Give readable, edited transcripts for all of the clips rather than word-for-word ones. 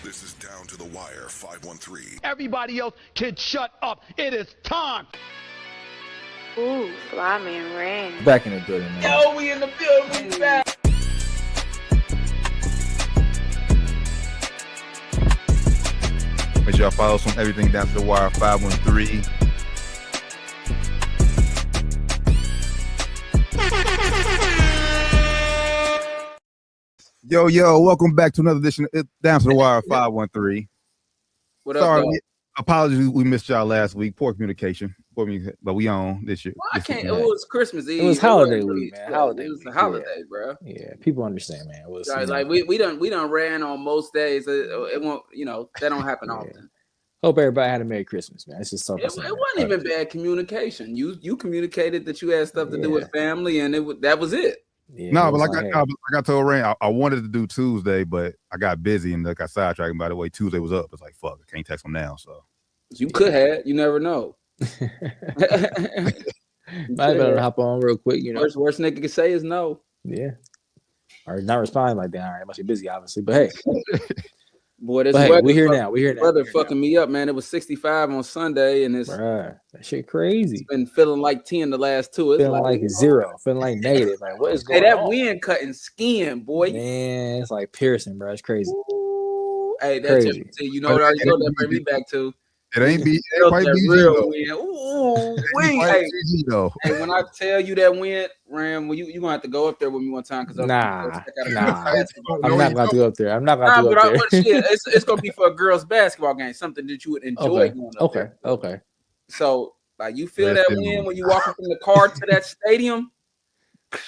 This is Down to the Wire 513. Everybody else can shut up. It is time. Ooh, fly man rain. Back in the building, man. Yo, we in the building. We back. Make sure y'all follow us on everything Down to the Wire 513. Yo, welcome back to another edition of Down to the Wire 513. What up, Sorry, dog? apologies we missed y'all last week. Poor communication. But we on this year. Well, I can't. It was Christmas Eve. It was holiday wasn't week, man. Holiday It was a week, holiday, bro. Yeah, people understand, man. It was Like we done ran on most days. It won't, that don't happen often. Hope everybody had a Merry Christmas, man. It's just so. It wasn't even bad communication. You communicated that you had stuff to do with family, and that was it. Yeah, No, but like I told Rain, I wanted to do Tuesday, but I got busy and got sidetracked. By the way, Tuesday was up. It's like, fuck, I can't text them now. So you could have. You never know. I better hop on real quick. Worst nigga can say is no. Yeah, or not responding like that. All right, must be busy, obviously. But hey, boy, this we're here now. We're here now. Weather fucking me up, man. It was 65 on Sunday, and that shit crazy. It's been feeling like 10 the last two. It's feeling like 0, feeling like negative. Like what is going on? Hey, that wind cutting skin, boy. Man, it's like piercing, bro. It's crazy. Ooh, hey, that's it. You know what that bring me back to? It ain't quite BG real though. wind. Ooh, wind. Hey, when I tell you that wind, Ram, well, you gonna have to go up there with me one time because I'm not gonna do up there. I'm not gonna do up there. It's gonna be for a girls' basketball game, something that you would enjoy going up there. Okay. So, like, you feel that wind when you walk from the car to that stadium.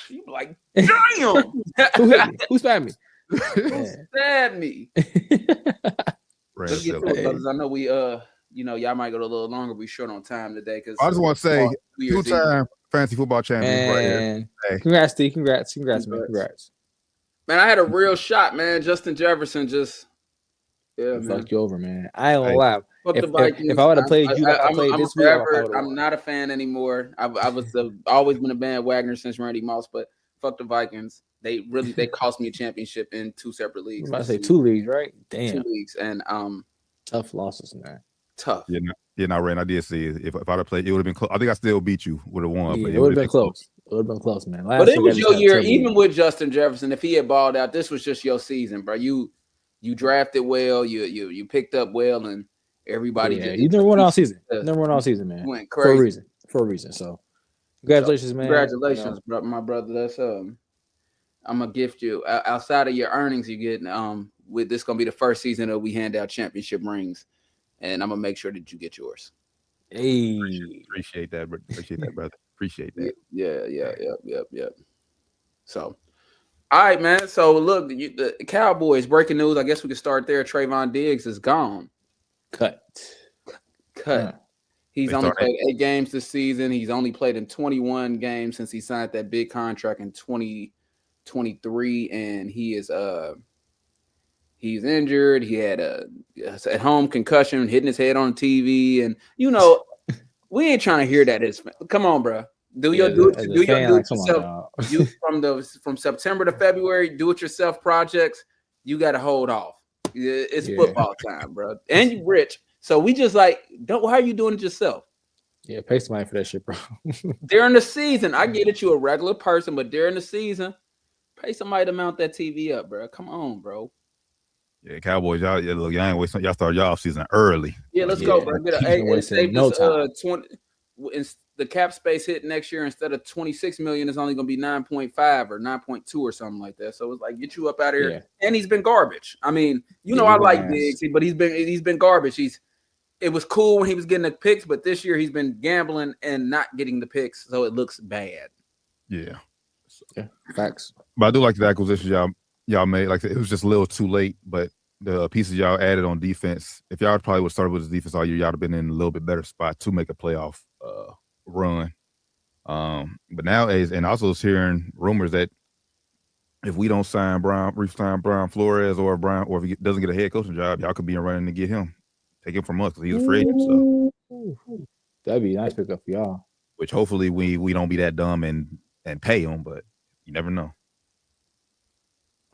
You be like, damn. Who stabbed me? Who stabbed me? Let's get to it, brothers. I know we y'all might go a little longer. We short on time today because I just want to say, two-time fantasy football champion right here. Hey. Congrats, T. Congrats, man. Congrats. Man, I had a real shot, man. Justin Jefferson just fucked you over, man. I ain't gonna lie. If I would have played you, I played this week. I'm not a fan anymore. I was always been a bandwagoner since Randy Moss, but fuck the Vikings. They cost me a championship in 2 separate leagues. I say 2 leagues, right? Damn. 2 leagues, and tough losses, man. Tough. Yeah, Ren, I did see it. If I'd have played, it would have been close. I think I still beat you. Would have won, yeah, but it would have been close. It would have been close, man. But it was your year, even with Justin Jefferson. If he had balled out, this was just your season, bro. You drafted well, you picked up well, and everybody. Yeah, you never won all season. Never won all season, man. Went crazy for a reason. So, congratulations, man. Congratulations, my brother. That's I'm gonna gift you outside of your earnings. You get with this gonna be the first season that we hand out championship rings, and I'm gonna make sure that you get yours. Hey, appreciate that, brother. Appreciate that. Yeah. So, all right, man. So look, the Cowboys breaking news. I guess we can start there. Trayvon Diggs is gone. Cut. He's only played 8 games this season. He's only played in 21 games since he signed that big contract in 2023, and he is he's injured. He had a at home concussion, hitting his head on TV, and we ain't trying to hear that. Come on, bro. Do your do it yourself. You from September to February, do it yourself projects. You got to hold off. It's football time, bro, and you rich. So we just why are you doing it yourself? Yeah, pay somebody for that shit, bro. During the season, I get it. You a regular person, but during the season, pay somebody to mount that TV up, bro. Come on, bro. Yeah, Cowboys, y'all ain't wasting. Y'all started y'all season early. Yeah, let's go, bro. Get the cap space hit next year instead of $26 million, it's only gonna be 9.5 or 9.2 or something like that. So it's like get you up out of here. Yeah. And he's been garbage. I mean, I like Diggs, but he's been garbage. It was cool when he was getting the picks, but this year he's been gambling and not getting the picks, so it looks bad. Yeah. Yeah, facts. But I do like the acquisitions y'all made. Like it was just a little too late, but the pieces y'all added on defense, if y'all probably would have started with the defense all year, y'all would have been in a little bit better spot to make a playoff run. But nowadays, and also was hearing rumors that if we don't sign Brian Flores or if he doesn't get a head coaching job, y'all could be running to get him, take him from us because he's a free agent. So that'd be a nice pickup for y'all. Which hopefully we don't be that dumb and pay him, but you never know.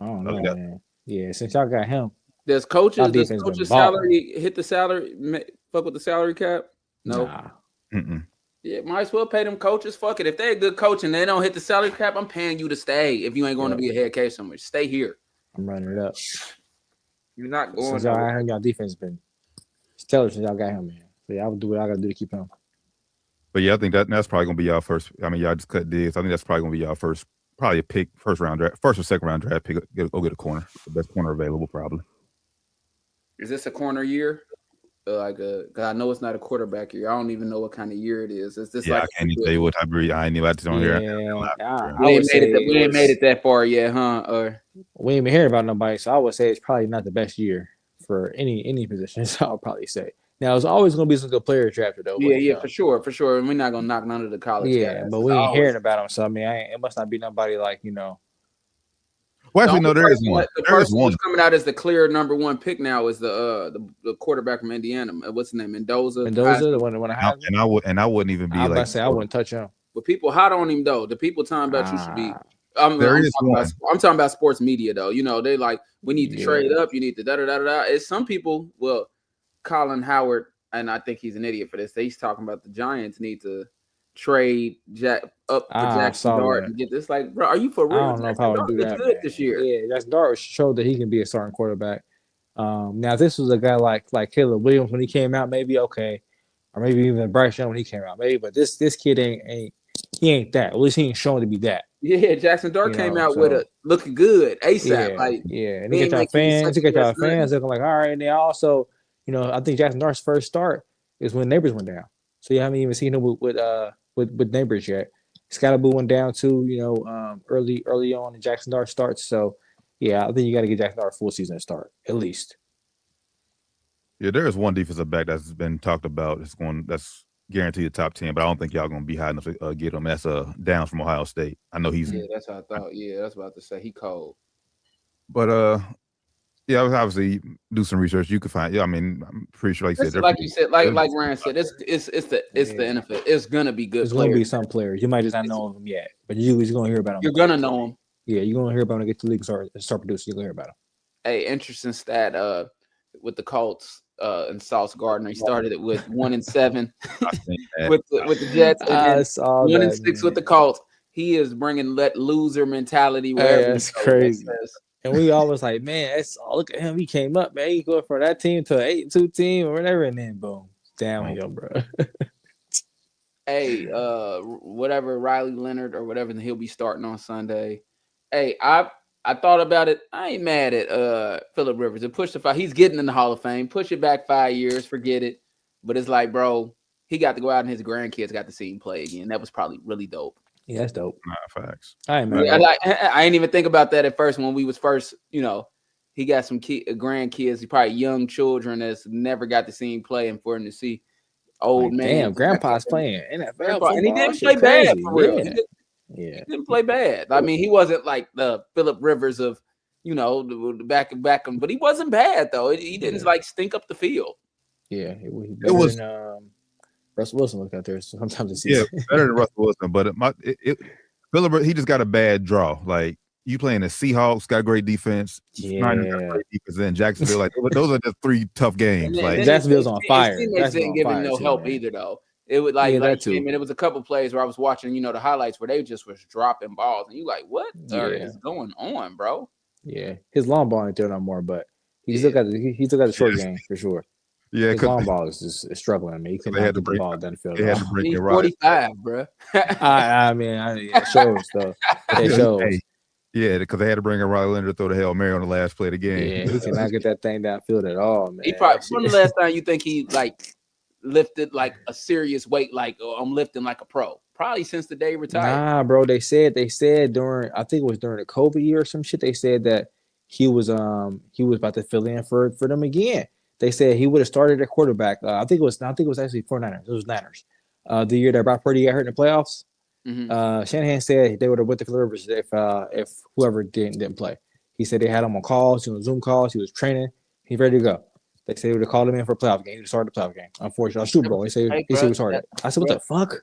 I don't know, man. Yeah, since y'all got him, Does coaches salary hit the salary? Fuck with the salary cap? No. Nah. Mm-mm. Yeah, might as well pay them coaches. Fuck it. If they're a good coach and they don't hit the salary cap, I'm paying you to stay. If you ain't going to be a head coach somewhere, stay here. I'm running it up. You're not going. Since y'all defense been stellar since y'all got him, man. So y'all will do what I got to do to keep him. But yeah, I think that's probably gonna be y'all first. I mean, y'all just cut Diggs. I think that's probably gonna be y'all first, probably a pick, first or second round draft pick. Go get a corner, the best corner available, probably. Is this a corner year? Because I know it's not a quarterback year. I don't even know what kind of year it is. Is this I can't even tell you what type of year. I ain't even about to on here. We ain't made it that far yet, huh? Or we ain't been hearing about nobody, so I would say it's probably not the best year for any position. So I'll probably say. Now, it's always going to be some good players drafted, though. Yeah, for sure. And we're not going to knock none of the college guys. But we ain't hearing about them. So, I mean, it must not be nobody like, Well, actually, no, there is one. The person who's coming out as the clear number one pick now is the quarterback from Indiana. What's his name? Mendoza, the one I have. And I wouldn't even be like. I wouldn't touch him. But people hot on him, though. The people talking about you should be. I'm talking about sports media, though. They like, we need to trade up. You need to da-da-da-da-da. It's some people, Colin Howard, and I think he's an idiot for this. He's talking about the Giants need to trade Jackson Dart and get this. Like, bro, are you for real? I don't know if I would do that. Good this year. Yeah, Jackson Dart showed that he can be a starting quarterback. Now, if this was a guy like Caleb Williams when he came out, maybe okay, or maybe even Bryce Young when he came out, maybe. But this kid ain't that. At least he ain't shown to be that. Yeah, Jackson Dart came out with a looking good ASAP. And he got y'all fans looking like, all right. And they also, I think Jackson Dart's first start is when Neighbors went down. So you haven't even seen him with Neighbors yet. Scottaboo went down too, early on in Jackson Dart starts. So yeah, I think you got to get Jackson Dart a full season start at least. Yeah, there is one defensive back that's been talked about. That's guaranteed the top 10, but I don't think y'all gonna be high enough to get him. That's Downs from Ohio State. I know he's. Yeah, that's what I thought. Yeah, that's what I was about to say. He cold. But yeah, I was obviously do some research. You could find. Yeah, I mean, I'm pretty sure. Like you said, like Ryan said, it's the NFL. It's gonna be good. There's gonna be some players you might just not know them yet, but you're gonna hear about them. You're gonna know them. Yeah, you're gonna hear about them. Get to the league start producing. You're gonna hear about them. Hey, interesting stat. With the Colts. And Sauce Gardner, he started it with 1-7 with the Jets, and 1-6 with the Colts. He is bringing that loser mentality. That's crazy. And we always like, man, look at him. He came up, man. He going from that team to an 8-2 team or whatever, and then boom, downhill, bro. Hey, whatever Riley Leonard or whatever, he'll be starting on Sunday. Hey, I thought about it. I ain't mad at Phillip Rivers. It pushed the 5. He's getting in the Hall of Fame. Push it back 5 years. Forget it. But it's like, bro, he got to go out and his grandkids got to see him play again. That was probably really dope. Yeah, that's dope. Facts. I ain't mad. I ain't even think about that at first when we was first. He got some grandkids, probably young children that's never got to see him play, and for him to see old man. Damn, Grandpa's playing NFL, and he didn't play bad for real. He didn't play bad. I mean, he wasn't like the Phillip Rivers of, the back, but he wasn't bad though. He didn't like stink up the field. Yeah, it was than, Russell Wilson looked out there sometimes this season. Yeah, better than Russell Wilson, but Phillip, he just got a bad draw. Like you playing the Seahawks, got great defense. Yeah, got great defense. In Jacksonville, like those are just 3 tough games. Like Jacksonville's on fire. Teammates didn't give him no help either though. It was it was a couple plays where I was watching, the highlights where they just was dropping balls, and you like, what is going on, bro? Yeah, his long ball ain't there no more, but he still got the short game for sure. Yeah, his long ball is struggling. I mean, he couldn't get the ball down the field. He's 45, bro. I mean, it shows though. It shows. Yeah, because they had to bring in Riley Leonard to throw the Hail Mary on the last play of the game. Yeah, he cannot get that thing downfield at all, man. He probably when the last time you think he lifted like a serious weight, like I'm lifting like a pro? Probably since the day he retired. Nah, bro. They said during, I think it was during the COVID year or some shit. They said that he was about to fill in for them again. They said he would have started at quarterback. I think it was actually 49ers. It was Niners. The year that Brock Purdy got hurt in the playoffs. Mm-hmm. Shanahan said they would have went to Phillip Rivers if whoever didn't play. He said they had him on calls, he was on Zoom calls, he was training, he's ready to go. They said they would have called him in for a playoff game. He started the playoff game. Unfortunately, Super Bowl. He said he started. I said, what the fuck?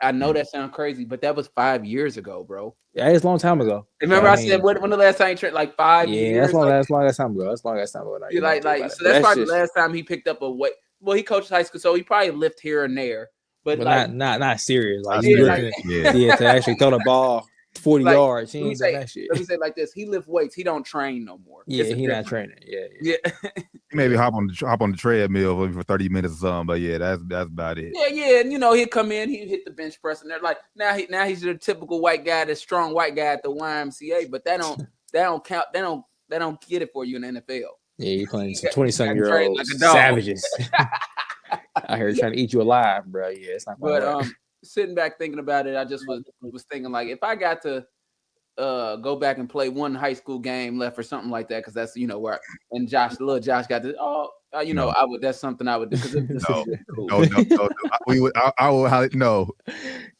I know that sounds crazy, but that was 5 years ago, bro. Yeah, it's a long time ago. Remember, I said when the last time he traded? Like 5 years. Yeah, that's long. That's long as time ago. That's long as time ago. So that's probably the last time he picked up a weight. Well, he coached high school, so he probably lift here and there, but like not serious. Like to actually throw the ball 40 yards. He ain't done that shit. Let me say it like this: he lift weights. He don't train no more. Yeah, he not training. Yeah. He maybe hop on the treadmill for 30 minutes or something, but yeah, that's about it. Yeah, and he'll come in, he hit the bench press, and they're like, now he's the typical white guy, the strong white guy at the YMCA, but that don't count. They don't get it for you in the NFL. Yeah, you're playing some 20-something-year-old savages. I heard trying to eat you alive, bro. Yeah, it's not. But sitting back thinking about it, I just was thinking like if I got to go back and play one high school game left or something like that, because that's where little Josh got to I would. That's something I would do. No.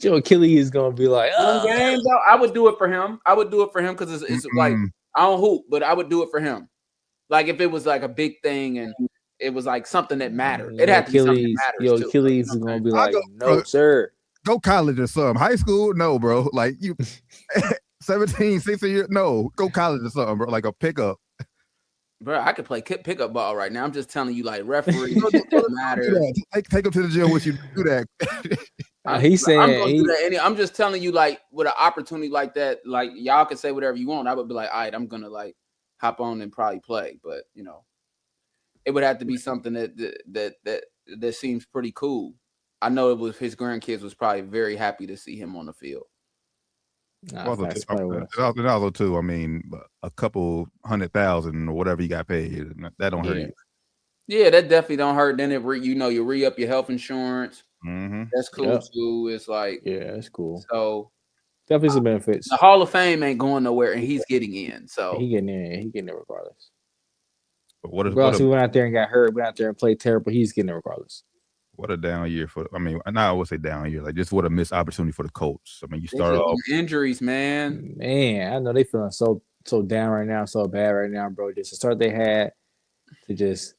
Joe Achilles is gonna be like, games. I would do it for him. I would do it for him because it's like I don't hoop, but I would do it for him. Like if it was like a big thing and it was like something that mattered, it had to be something that matters. Achilles is gonna be like, no, sir. Go college or something. High school, no, bro. Like you 17, 16 years, no. Go college or something, bro. Like a pickup. Bro, I could play pickup ball right now. I'm just telling you, like referees matter. Take him to the gym with you. Do that. He's saying I'm just telling you, like with an opportunity like that, like y'all can say whatever you want. I would be like, all right, I'm gonna like hop on and probably play, but it would have to be something that seems pretty cool. I know it was his grandkids was probably very happy to see him on the field. Also too, I mean, a couple 100,000 or whatever you got paid, that don't hurt you. Yeah, that definitely don't hurt. Then you re-up your health insurance. Mm-hmm. That's cool too. It's like that's cool. So definitely some benefits. The Hall of Fame ain't going nowhere, and he's getting in. So he getting in. He getting it regardless. But what he went out there and got hurt, went out there and played terrible. He's getting it regardless. What a down year I would say down year. Like just what a missed opportunity for the coach. I mean, you start off injuries, man. I know they feeling so down right now, so bad right now, bro. Just the start they had to just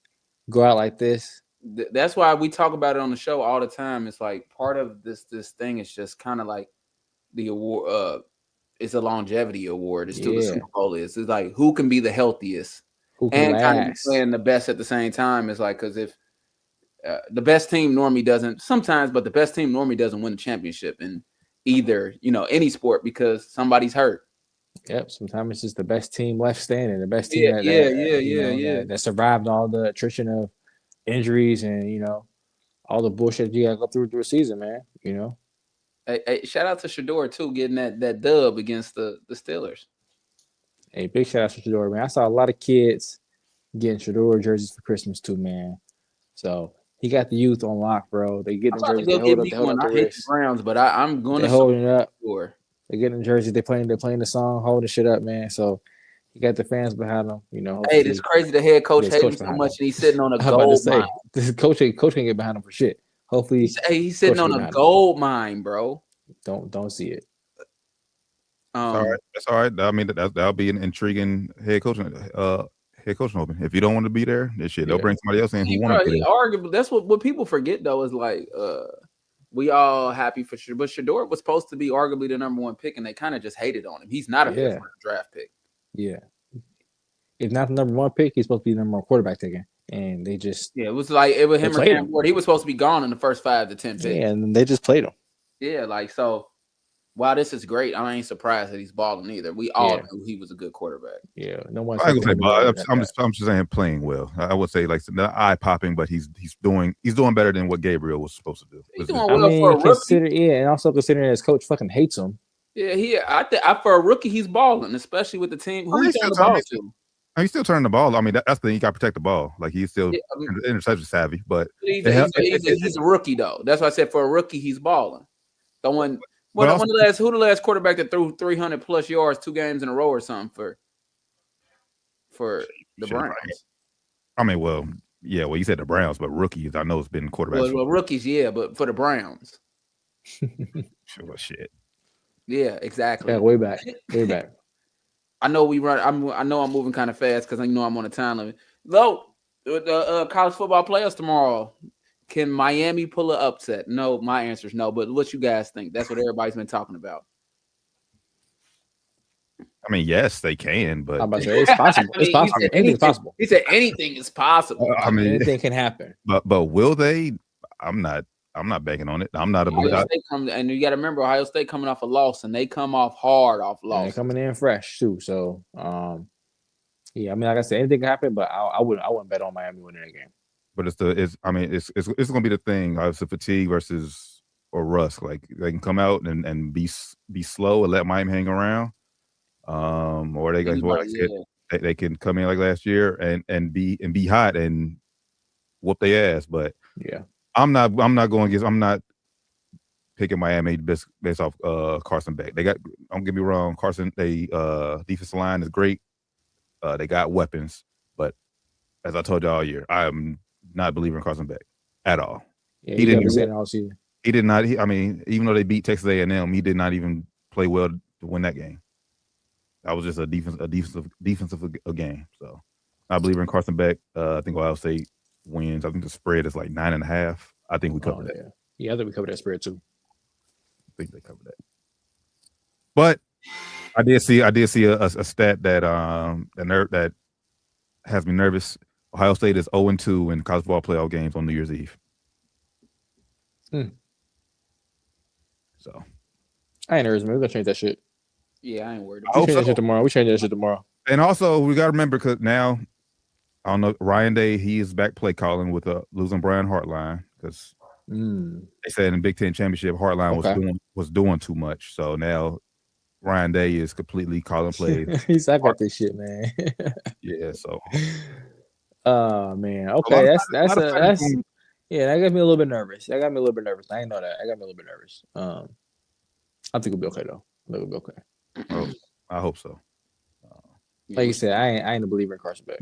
go out like this. That's why we talk about it on the show all the time. It's like part of this thing is just kind of like the award. It's a longevity award. It's still the Super Bowl is. It's like who can be the healthiest and kind of playing the best at the same time. It's like because if the best team normally doesn't sometimes, but the best team normally doesn't win the championship in either, any sport because somebody's hurt. Yep. Sometimes it's just the best team left standing, the best team that survived all the attrition of injuries and, all the bullshit you got to go through a season, man, Hey, shout out to Shador too, getting that dub against the Steelers. Hey, big shout out to Shador, man. I saw a lot of kids getting Shador jerseys for Christmas too, man. So he got the youth on lock, bro. They get the jerseys. They hold up the hate the Browns, but I'm going to hold it up. They get in the jersey. They playing the song, holding shit up, man. So he got the fans behind him. Hey, it's crazy. The head coach hates him so much, and he's sitting on a gold mine. This coach can't get behind him for shit. Hopefully, he's sitting on a gold mine, bro. Don't see it. That's all right. I mean, that'll be an intriguing head coaching open. If you don't want to be there, they'll bring somebody else in who want to be there. Arguably, that's what people forget though. Is like we all happy for Shador, but Shador was supposed to be arguably the number one pick, and they kind of just hated on him. He's not a fifth round draft pick. Yeah, if not the number one pick, he's supposed to be the number one quarterback taken, and they just it was like it was him or Cam Ward. He was supposed to be gone in the first 5 to 10 picks. Yeah, and they just played him. Yeah, like so. Wow, this is great. I ain't surprised that he's balling either. We all knew he was a good quarterback. Yeah, no one. I'm just saying playing well. I would say like not eye popping, but he's doing better than what Gabriel was supposed to do. He's doing well for a rookie. And also considering his coach fucking hates him. Yeah, I for a rookie he's balling, especially with the team. Who he's throwing the ball to? He's still turning the ball. I mean, that's the thing. You got to protect the ball. Like he's still interception savvy, but he's a rookie though. That's why I said for a rookie he's balling. Who the last quarterback that threw 300 plus yards 2 games in a row or something for the Browns? I mean, you said the Browns, but rookies, I know it's been quarterbacks. Well, rookies, but for the Browns. Sure, shit. Yeah, exactly. Yeah, way back. I know we run. I know I'm moving kind of fast because I know I'm on a time limit. Though, the college football playoffs tomorrow. Can Miami pull an upset? No, my answer is no. But what you guys think? That's what everybody's been talking about. I mean, yes, they can, but I'm about to say it's possible. It's possible. Anything's possible. He said anything is possible. I mean, anything can happen. But will they? I'm not banking on it. I'm not a believer. And you got to remember, Ohio State coming off a loss, and they come off hard off loss. They're coming in fresh too. So, yeah, I mean, like I said, anything can happen, but I wouldn't bet on Miami winning that game. But it's going to be the thing. It's the fatigue versus or rust. Like they can come out and be slow and let Miami hang around, or they can come in like last year and be hot and whoop their ass. But yeah, I'm not picking Miami based off Carson Beck. They got, don't get me wrong, Carson, they defensive line is great. They got weapons, but as I told you all year, I am not believing in Carson Beck at all. Yeah, he didn't all season. He did not. I mean, even though they beat Texas A&M, he did not even play well to win that game. That was just a defensive game. So I believe in Carson Beck. I think Ohio State wins. I think the spread is like 9.5. I think we cover that. Yeah, I think we covered that spread too. I think they covered that. But I did see a stat that has me nervous. Ohio State is 0-2 in college football playoff games on New Year's Eve. So I ain't nervous, man. We're gonna change that shit. Yeah, I ain't worried. We change that shit tomorrow. And also, we got to remember, because now, I don't know, Ryan Day, he is back play calling with losing Brian Hartline, because they said in the Big Ten Championship, Hartline was doing too much. So now Ryan Day is completely calling plays. He's back at this shit, man. Yeah, so. Oh, man. Okay, that's yeah, that got me a little bit nervous. I didn't know that. I got me a little bit nervous. I think it'll be okay, though. I think it'll be okay. Oh, I hope so. Like you said, I ain't a believer in Carson Beck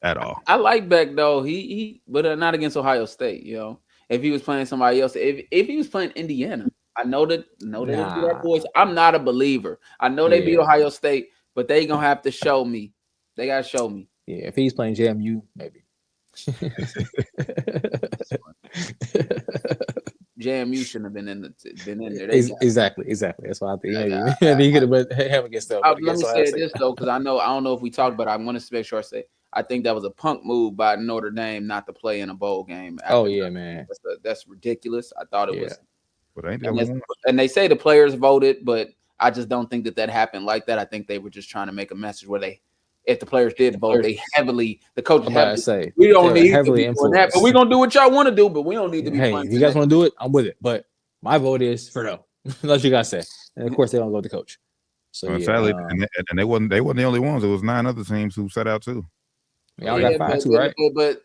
at all. I like Beck though. He but not against Ohio State. You know, if he was playing somebody else, if he was playing Indiana, I know that they beat our boys. I'm not a believer. I know they beat Ohio State, but they gonna have to show me. They gotta show me. Yeah, if he's playing JMU, maybe. JMU shouldn't have been in there. Exactly. That's why I think. He could have been against them. Let me say this though, because I don't know if we talked about it. I want to make sure I say. I think that was a punk move by Notre Dame not to play in a bowl game. Oh yeah, man, that's ridiculous. I thought it was. But ain't that and they say the players voted, but I just don't think that happened like that. I think they were just trying to make a message where if the players did vote, the coaches have to say we don't need to be doing that, but we're gonna do what y'all want to do, but we don't need to be. Hey, if you guys want to do it, I'm with it. But my vote is for no. That's what you guys say, and of course they don't go with the coach. So sadly, and they wasn't the only ones. It was 9 other teams who sat out too. Y'all got fined too, right? But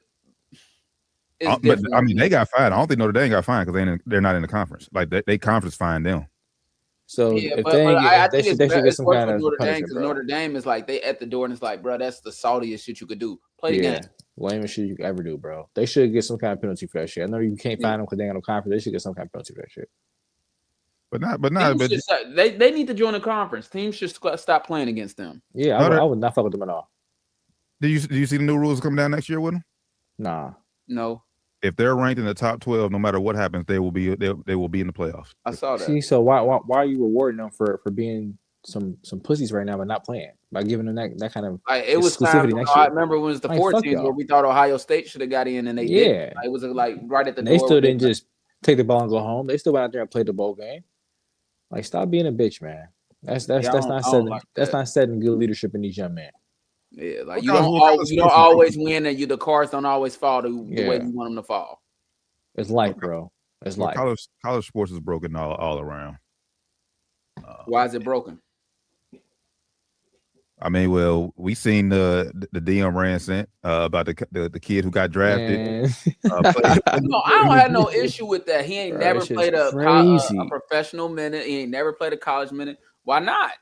I mean, they got fined. I don't think Notre Dame got fined because they're not in the conference. Like they conference fined them. So they should get some kind of punishment, bro. Notre Dame is like they at the door and it's like, bro, that's the saltiest shit you could do. Play the game. Lamest shit you could ever do, bro. They should get some kind of penalty for that shit. I know you can't find them because they ain't got no conference. They should get some kind of penalty for that shit. They need to join the conference. Teams should stop playing against them. Yeah, I would not fuck with them at all. Do you see the new rules coming down next year with them? Nah. No. If they're ranked in the top 12, no matter what happens, they will be in the playoffs. I saw that. See, so why are you rewarding them for being some pussies right now but not playing by giving them that kind of it was exclusivity time, next year? I remember when it was the 14s where we thought Ohio State should have got in and they did. It was like right at the door. They still didn't just take the ball and go home. They still went out there and played the bowl game. Like, stop being a bitch, man. That's not setting good leadership in these young men. Yeah, like you don't always win, and the cards don't always fall the way you want them to fall. It's life, bro. It's life. College sports is broken all around. Why is it broken? I mean, well, we seen the DM Rand sent about the kid who got drafted. No, I don't have no issue with that. He ain't never played a professional minute. He ain't never played a college minute. Why not?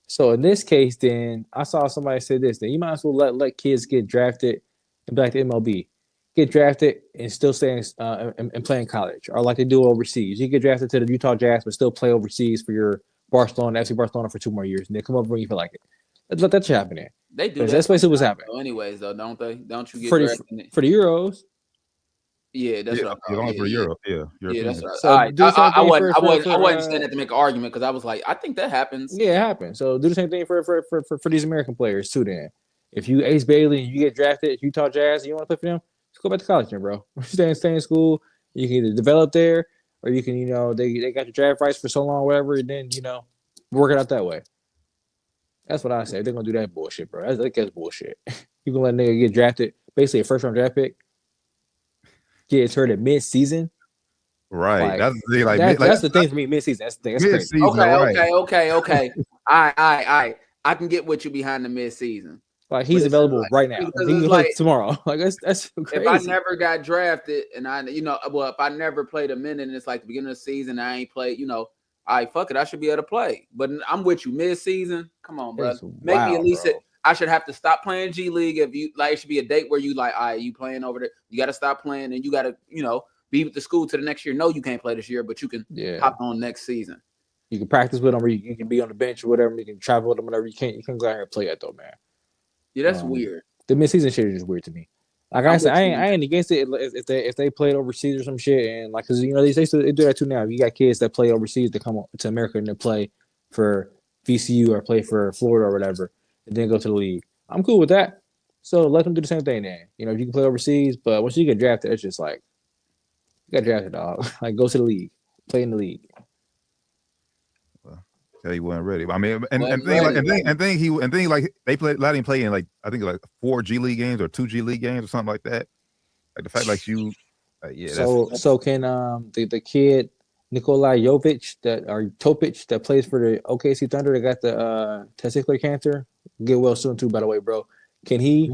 So in this case, then I saw somebody say this: then you might as well let kids get drafted and be like the MLB, get drafted and still stay and play in college, or like they do overseas. You get drafted to the Utah Jazz, but still play overseas for your FC Barcelona for 2 more years, and then come over when you feel like it. Let that shit happen there. They do. That's basically what's happening. Anyways, though, don't they? Don't you get for the Euros? Yeah, that's what I It's thought. only for Europe. Yeah, Yeah, European. that's right. So All right. do the same I thing wasn't saying that to make an argument because I was like, I think that happens. Yeah, it happens. So do the same thing for these American players too. Then, if you Ace Bailey and you get drafted, Utah Jazz, and you want to play for them, just go back to college, then, bro. Stay in school. You can either develop there, or you can, they got your draft rights for so long, whatever, and then work it out that way. That's what I say. They're gonna do that bullshit, bro. That's bullshit. You can let a nigga get drafted, basically a first round draft pick, get hurt at mid-season. Right. Like, that's the thing. that's the thing for me. Mid-season. That's the thing. That's crazy. Okay. All right. I can get what you behind the mid-season. Like, he's available right now. He can play tomorrow. Like, that's crazy. If I never got drafted and if I never played a minute and it's like the beginning of the season, I ain't played, fuck it, I should be able to play. But I'm with you mid-season. Come on, bro. Make me at least I should have to stop playing G League. If you like, it should be a date where you like, all right, you playing over there. You got to stop playing and you got to, be with the school to the next year. No, you can't play this year, but you can hop on next season. You can practice with them, or you can be on the bench or whatever. You can travel with them, whatever. You can go out here and play that though, man. Yeah, that's weird. The mid-season shit is just weird to me. Like I said, I ain't against it if they played overseas or some shit, and like, cause they do that too now. You got kids that play overseas that come to America and they play for VCU or play for Florida or whatever, and then go to the league. I'm cool with that. So let them do the same thing then. You can play overseas, but once you get drafted, it's just like you got drafted, dog. Like, go to the league, play in the league. He wasn't ready. I mean, and they let him play in like I think like 4 G League games or 2 G League games or something like that. Like the fact like you, So can the kid Nikolai Jokic Topic that plays for the OKC Thunder that got the testicular cancer, get well soon too, by the way, bro. Can he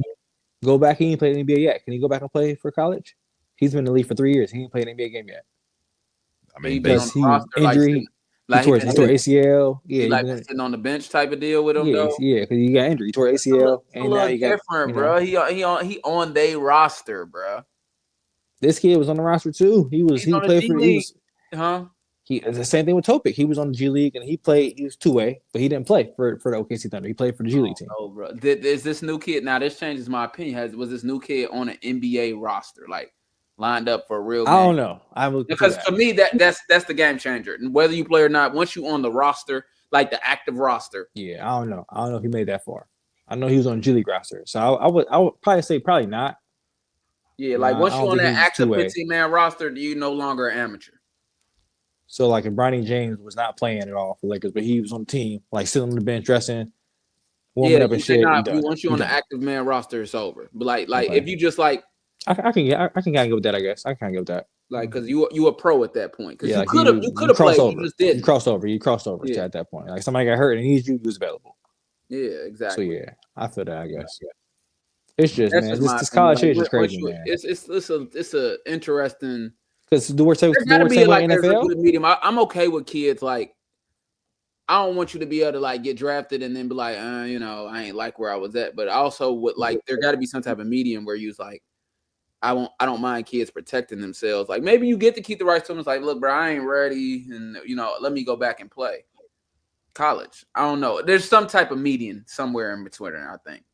go back? He ain't played in the NBA yet. Can he go back and play for college? He's been in the league for 3 years. He ain't played an NBA game yet. I mean, because he injury. He tore ACL. Yeah, he sitting on the bench type of deal with him. Yeah, because he got injured. He tore ACL, and now he got different, bro. He on their roster, bro. This kid was on the roster too. He played for. He the same thing with Topic. He was on the G League and he played. He was 2-way, but he didn't play for the OKC Thunder. He played for the G League team. Oh, bro. Is this new kid now? This changes my opinion. Was this new kid on an NBA roster, like lined up for a real game? I don't know. Because for me, that's the game changer. And whether you play or not, once you on the roster, like the active roster. Yeah, I don't know. I don't know if he made that far. I know he was on G League roster, so I would probably say probably not. Yeah, like once you're on that active 15-man roster, you no longer an amateur. So like if Bronny James was not playing at all for Lakers, but he was on the team, like sitting on the bench, dressing, warming up and shit. Once you're on the active man roster, it's over. But like if you just like, I can kind of get with that. I guess I can get with that. Like because you a pro at that point. Because you could have played. You just didn't. You crossed over at that point. Like somebody got hurt and he was available. Yeah, exactly. So yeah, I feel that. I guess. Yeah. It's just this college shit is just crazy, man. It's a interesting. Because the worst thing like NFL. Medium. I'm okay with kids like. I don't want you to be able to like get drafted and then be like, I ain't like where I was at. But I also would like there got to be some type of medium where you like, I don't mind kids protecting themselves. Like maybe you get to keep the rights to them. It's like, look, bro, I ain't ready, and let me go back and play college. I don't know. There's some type of median somewhere in between. I think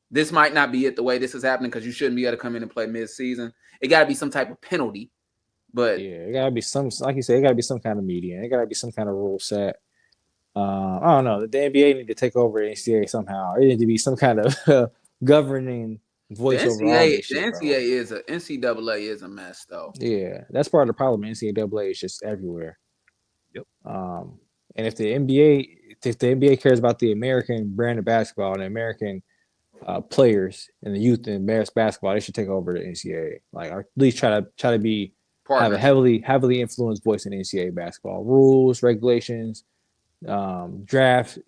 this might not be it the way this is happening because you shouldn't be able to come in and play mid-season. It got to be some type of penalty. But yeah, it gotta be like you said, it gotta be some kind of median. It gotta be some kind of rule set. I don't know. The NBA need to take over the NCAA somehow. It need to be some kind of governing voice over all this shit, the NCAA is a mess, though. Yeah, that's part of the problem. NCAA is just everywhere. Yep. And if the NBA cares about the American brand of basketball and the American players and the youth in basketball, they should take over the NCAA. Like, or at least try to be. Have a heavily influenced voice in NCAA basketball rules, regulations, draft,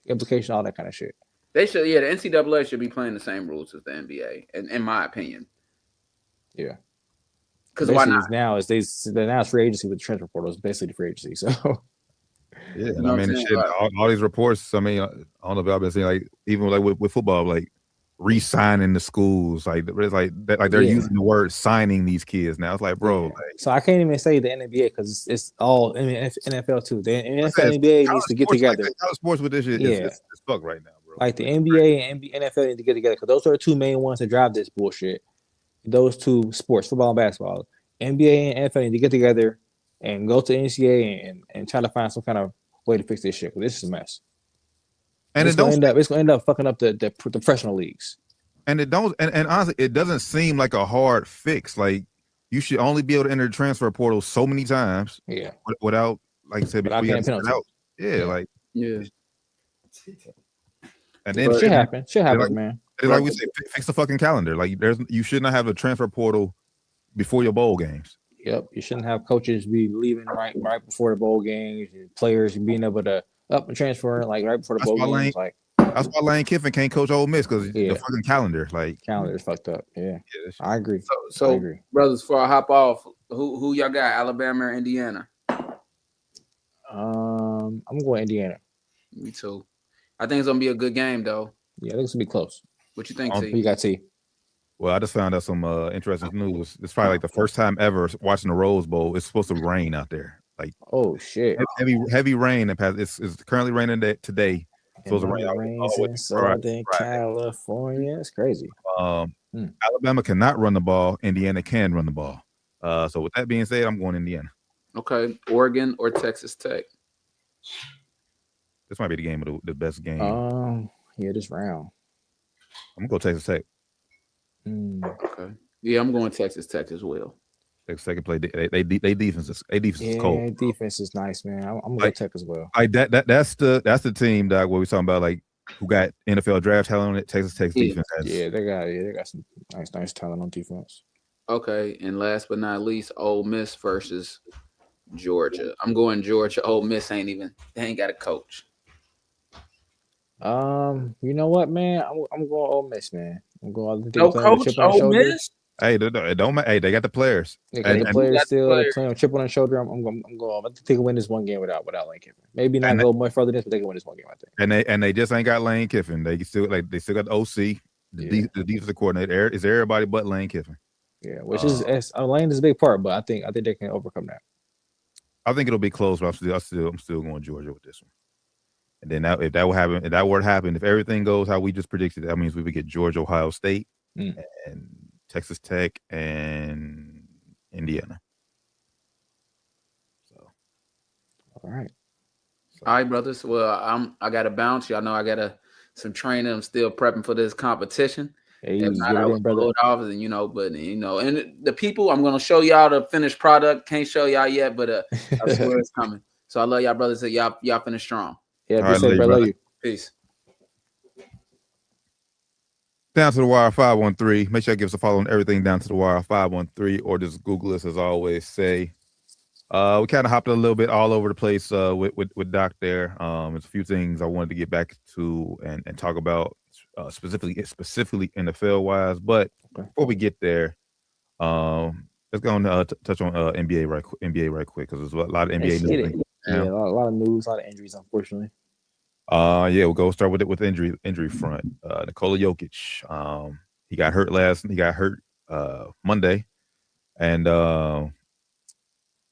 implication, all that kind of shit. They should, the NCAA should be playing the same rules as the NBA, in my opinion. Yeah, because why not? Now it's free agency with the transfer portal. It's basically the free agency. So yeah, I mean, all these reports. I mean, I don't know if I've been seeing like even like with football, like. Re-signing the schools, like they're using the word signing these kids now. It's like, bro. So I can't even say the NBA because it's all NFL too. The NFL and NBA needs to get together. College sports with this shit is fuck right now, bro. Like the NBA and NFL need to get together because those are the two main ones that drive this bullshit. those two sports, football and basketball, NBA and NFL, need to get together and go to NCAA and try to find some kind of way to fix this shit. This is a mess. And it's gonna end up fucking up the professional leagues. And honestly, it doesn't seem like a hard fix. Like you should only be able to enter the transfer portal so many times. Yeah. Without, like I said, without paying penalty. Yeah. And then Should happen, like, man. Like we say, fix the fucking calendar. Like you shouldn't have a transfer portal before your bowl games. Yep, you shouldn't have coaches be leaving right before the bowl games, and players being able to up and transfer like right before the bowl games. That's why Lane Kiffin can't coach Ole Miss because the fucking calendar, calendar's fucked up. Yeah, I agree. So I agree. Brothers, before I hop off, who y'all got? Alabama or Indiana? I'm going Indiana. Me too. I think it's gonna be a good game though. Yeah, I think it's gonna be close. What you think, T? You got T. Well, I just found out some interesting news. It's probably like the first time ever watching the Rose Bowl. It's supposed to rain out there. Like, oh shit, heavy rain. It's currently raining today. It's supposed to rain in Southern California. It's crazy. Alabama cannot run the ball. Indiana can run the ball. So with that being said, I'm going Indiana. Okay, Oregon or Texas Tech? This might be the game of the best game. Yeah, this round. I'm gonna go Texas Tech. Okay. Yeah, I'm going Texas Tech as well. Texas Tech can play. They defense is cold. Yeah, defense is nice, man. I'm gonna go Tech as well. That's the team that what we talking about, like who got NFL draft talent on it. Texas Tech's defense has. Yeah, they got some nice talent on defense. Okay, and last but not least, Ole Miss versus Georgia. I'm going Georgia. Ole Miss they ain't got a coach. You know what, man? I'm going Ole Miss, man. I'm going. No coach, Ole Miss. Hey, they don't. Hey, they got the players. They got the players still playing chip on the shoulder. I'm going. I think they can win this one game without Lane Kiffin. Maybe not go much further than this, but they can win this one game. I think. And they just ain't got Lane Kiffin. They still got the OC, the defensive coordinator. Is everybody but Lane Kiffin? Yeah, which is Lane is a big part, but I think they can overcome that. I think it'll be close, but I'm still going Georgia with this one. And then if that were to happen, if everything goes how we just predicted, that means we would get Georgia, Ohio State, and Texas Tech, and Indiana. So, all right, brothers. Well, I got to bounce. Y'all know I got some training. I'm still prepping for this competition. Hey, if not, I would blow it off, and and the people, I'm gonna show y'all the finished product. Can't show y'all yet, but I swear it's coming. So I love y'all, brothers. So y'all finish strong. Yeah, be safe, brother. Love you. Peace. Down to the Wire 513. Make sure you give us a follow on everything Down to the Wire 513, or just Google us, as I always say. We kind of hopped a little bit all over the place with Doc there. There's a few things I wanted to get back to and talk about specifically NFL wise. But before we get there, let's go on touch on NBA right quick, because there's a lot of NBA news. Yeah, a lot of news, a lot of injuries, unfortunately. We'll go start with injury front. Nikola Jokic, he got hurt Monday, and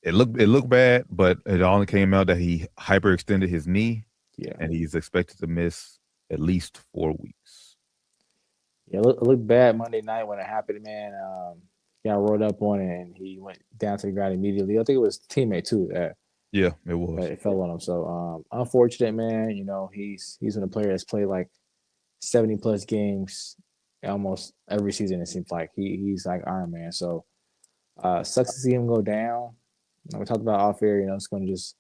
it looked bad, but it only came out that he hyperextended his knee, and he's expected to miss at least 4 weeks. Yeah, it looked bad Monday night when it happened, man. Got rolled up on it, and he went down to the ground immediately. I think it was a teammate too. Yeah, it was. It fell on him. So unfortunate, man. He's been a player that's played like 70 plus games almost every season. It seems like he's like Iron Man. So sucks to see him go down. We talked about off air. It's going to just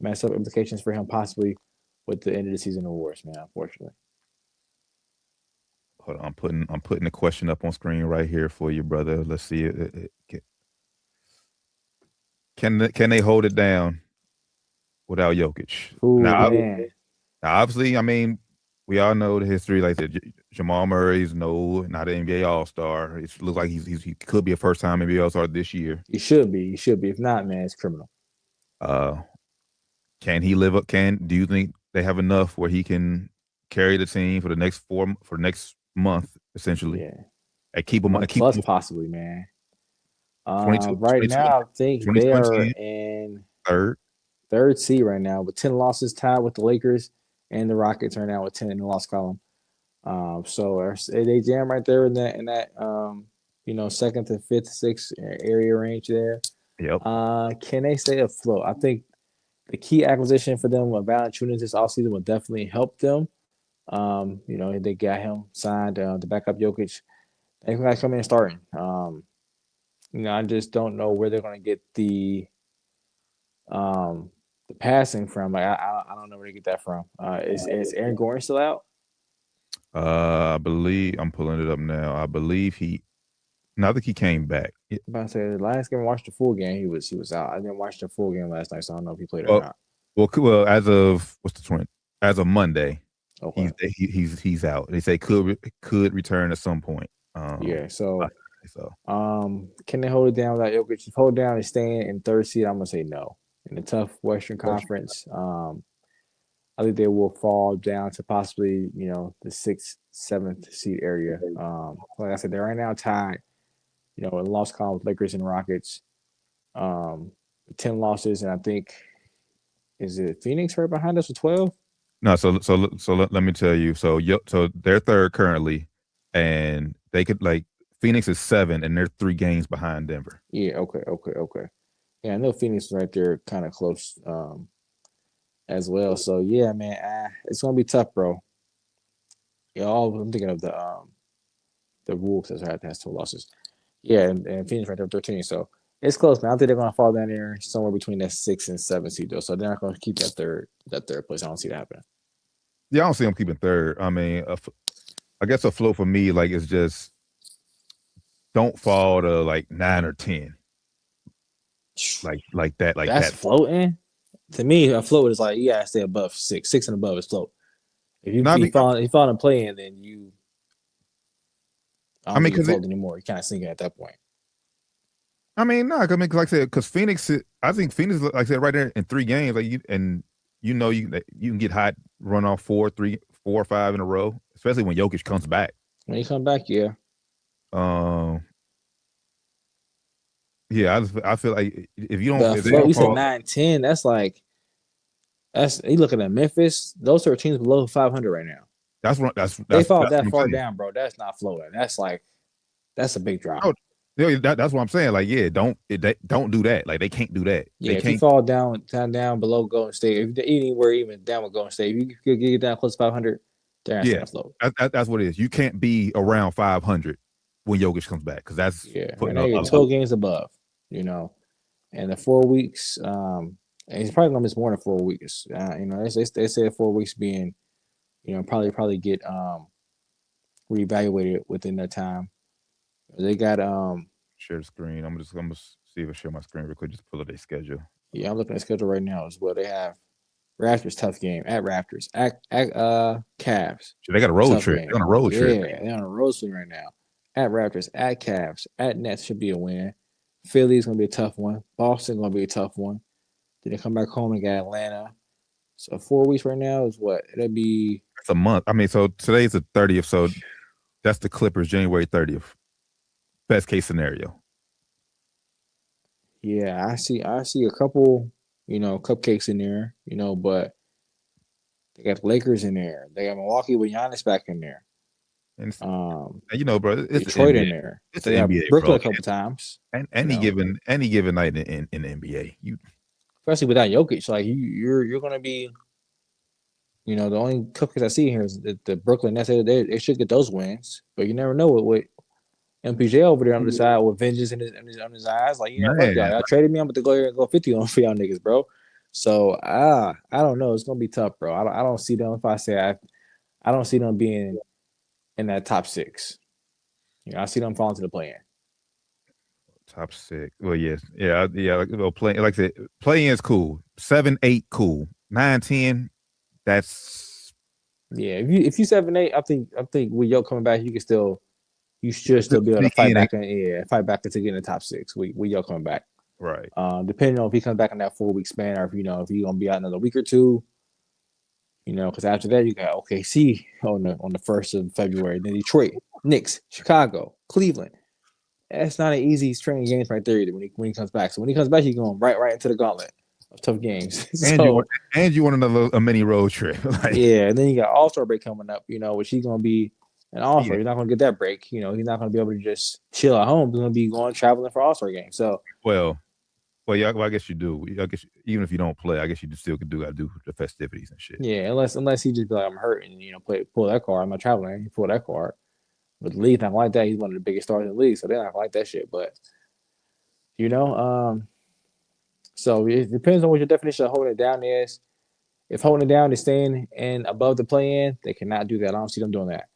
mess up implications for him possibly with the end of the season awards, man. Unfortunately. Hold on, I'm putting the question up on screen right here for you, brother. Let's see it. Can they hold it down without Jokic? Ooh, now, man. Obviously, I mean, we all know the history. Like that, Jamal Murray's not an NBA All-Star. It looks like he could be a first-time NBA All-Star this year. He should be. If not, man, it's criminal. Can he live up? Do you think they have enough where he can carry the team for the next month, essentially? Yeah. And keep him plus possibly, man. Right now, I think they are in third seed right now with 10 losses, tied with the Lakers, and the Rockets are now with 10 in the loss column. So they jam right there in that second to fifth, sixth area range there. Yep. Can they stay afloat? I think the key acquisition for them with Valanciunas this offseason will definitely help them. They got him signed to back up Jokic. They guys come in starting. I just don't know where they're going to get the passing from. Like I don't know where to get that from. Is Aaron Gordon still out? I believe I'm pulling it up now. I believe I think he came back. I'm about to say the last game I watched the full game, he was out. I didn't watch the full game last night, so I don't know if he played or not. Well, as of as of Monday, okay. he's out. They say could return at some point. So can they hold it down without Jokic? If hold down and staying in third seed, I'm gonna say no. In the tough Western Conference, I think they will fall down to possibly the 6th, 7th seed area. Like I said, they're right now tied. In loss column with Lakers and Rockets. 10 losses, and I think is it Phoenix right behind us with 12? No, so let me tell you. So they're third currently, and they could Phoenix is 7, and they're 3 games behind Denver. Yeah. Okay. Yeah, I know Phoenix is right there, kind of close, as well. So yeah, man, it's gonna be tough, bro. I'm thinking of the Wolves that has 2 losses. Yeah, and Phoenix right there 13. So it's close, man. I think they're gonna fall down there somewhere between that 6th and 7th seed though. So they're not gonna keep that third place. I don't see that happening. Yeah, I don't see them keeping third. I mean, I guess a flow for me is just don't fall to 9 or 10. Like that. That's floating. To me, a float is you gotta stay above 6. 6 and above is float. If you fall in play in, then you. I mean, because anymore, you kind of sinking at that point. I mean, no, like I said, because Phoenix, I think Phoenix, like I said, right there in 3 games, you can get hot, run off 4 or 5 in a row, especially when Jokic comes back. When he comes back, yeah. Yeah, I feel like if you don't, you said 9-10. That's you looking at Memphis. Those are teams below 500 right now. They fall that far down, bro. That's not floating. That's a big drop. Oh, yeah, that's what I'm saying. Don't do that. They can't do that. Yeah, if you fall down below Golden State, if anywhere even down with Golden State, if you could get down close to 500, they're not gonna float. That's what it is. You can't be around 500 when Jokic comes back because that's putting up 12 games above. And the 4 weeks, and he's probably gonna miss more than 4 weeks. They say 4 weeks being, probably get reevaluated within that time. They got share the screen. I'm gonna see if I share my screen real quick. Just pull up their schedule. Yeah, I'm looking at the schedule right now as well. They have Raptors tough game at Raptors at Cavs. They got a road trip. They're on a road trip. Yeah, they're on a road trip right now. At Raptors, at Cavs, at Nets should be a win. Philly's gonna be a tough one. Boston gonna be a tough one. Then they come back home and got Atlanta. So 4 weeks right now is what? It'll be. It's a month. I mean, so today's the 30th. So that's the Clippers, January 30th. Best case scenario. Yeah, I see a couple, cupcakes in there, but they got the Lakers in there. They got Milwaukee with Giannis back in there. And bro, it's Detroit in there. It's the NBA, Brooklyn bro. a couple times. And any given night in the NBA, especially without Jokic, you're gonna be, the only cupcakes I see here is the Brooklyn Nets. They should get those wins, but you never know what MPJ over there on the side with vengeance in his eyes. Fuck y'all traded me. I'm about to go here and go 50 on for y'all niggas, bro. So I don't know. It's gonna be tough, bro. I don't see them. If I say I don't see them being in that top 6. I see them falling to the play-in. Top 6. Well, yes, yeah. Play like I said, play-in is cool. 7, 8, cool. 9, 10. That's If you 7, 8, I think with Yo coming back, you should still be able to fight back into getting the top 6 with Yo coming back. Right. Depending on if he comes back in that 4-week span, or if he's gonna be out another week or two. Because after that you got OKC on the 1st of February, then Detroit, Knicks, Chicago, Cleveland. That's not an easy string of games right there either when he comes back. So when he comes back, he's going right into the gauntlet of tough games. And you want a mini road trip. Yeah, and then you got All-Star break coming up, which he's gonna be And also, you're not going to get that break. You know, he's not going to be able to just chill at home. He's going to be going traveling for All-Star games. So, well, yeah, I guess you do. I guess even if you don't play, I guess you still could do the festivities and shit. yeah, unless he just be like, I'm hurt and, you know, pull that card. I'm not traveling. He pull that card. But the league's not like that. He's one of the biggest stars in the league, so they're not like that shit. But, you know, so it depends on what your definition of holding it down is. If holding it down is staying and above the play-in, they cannot do that. I don't see them doing that.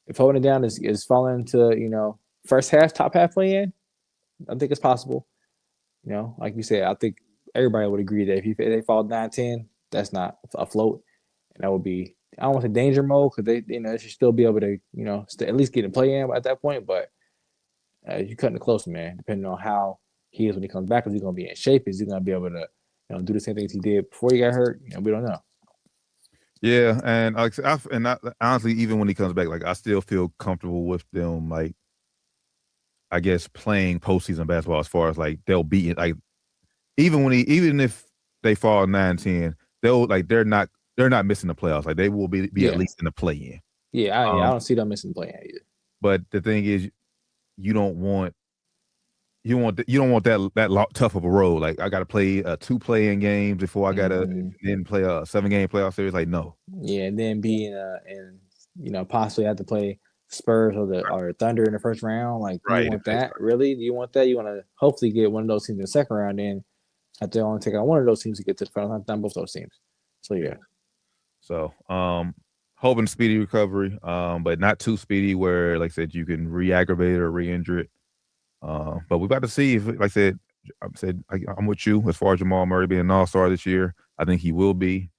If holding it down is falling to, you know, first half, top half play-in, I think it's possible. You know, like you said, I think everybody would agree that if they fall 9-10, that's not afloat. And that would be, I don't want to say danger mode because they should still be able to, you know, at least get a play-in at that point. But you're cutting it close, man, depending on how he is when he comes back. Is he going to be in shape? Is he going to be able to, you know, do the same things he did before he got hurt? You know, we don't know. Yeah, and honestly, even when he comes back, like I still feel comfortable with them, like I guess playing postseason basketball as far as like they'll beat it. Like even if they fall 9-10, they're not missing the playoffs. Like they will be at least in the play-in. Yeah, I don't see them missing the play-in either. But the thing is, you don't want that tough of a road. Like I got to play 2 play-in games before I got to then play a 7-game playoff series. Like no. Yeah, and then and you know, possibly have to play Spurs or Thunder in the first round. Like, do you want that? Really? Do you want that? You want to hopefully get one of those teams in the second round, then have to only take out one of those teams to get to the final. Not both those teams. So yeah. So hoping speedy recovery, but not too speedy where, like I said, you can re-aggravate it or re-injure it. But we're about to see if, like I said, I'm with you as far as Jamal Murray being an all-star this year. I think he will be.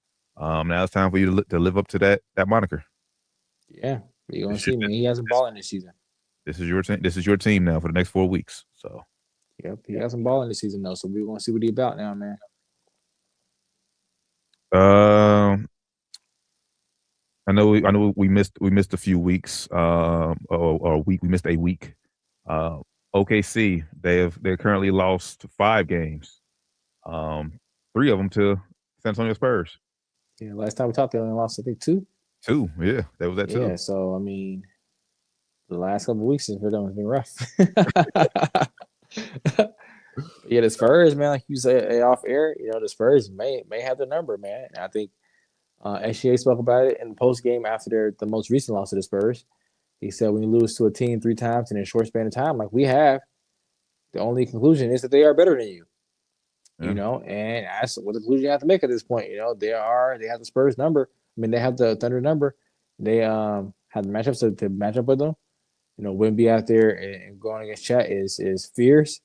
Now it's time for you to live up to that moniker. Yeah, you're gonna see, man. He hasn't ball in this season. This is your team. This is your team now for the next 4 weeks. So, yep, he hasn't ball in this season though. So we're gonna see what he's about now, man. I know we missed a few weeks. Or a week. We missed a week. OKC, they currently lost 5 games. 3 of them to San Antonio Spurs. Yeah, last time we talked, they only lost, I think, 2. 2, yeah, that was that 2. Yeah, so I mean, the last couple of weeks for them has been rough. Yeah, the Spurs, man, like you say off air, you know, the Spurs may have the number, man. And I think SGA spoke about it in the post game after the most recent loss to the Spurs. He said when you lose to a team 3 times in a short span of time, like we have, the only conclusion is that they are better than you. Yeah. You know, and that's what the conclusion you have to make at this point. You know, they have the Spurs number. I mean, they have the Thunder number. They have the matchups to match up with them. You know, Wemby out there and going against Chat is fierce.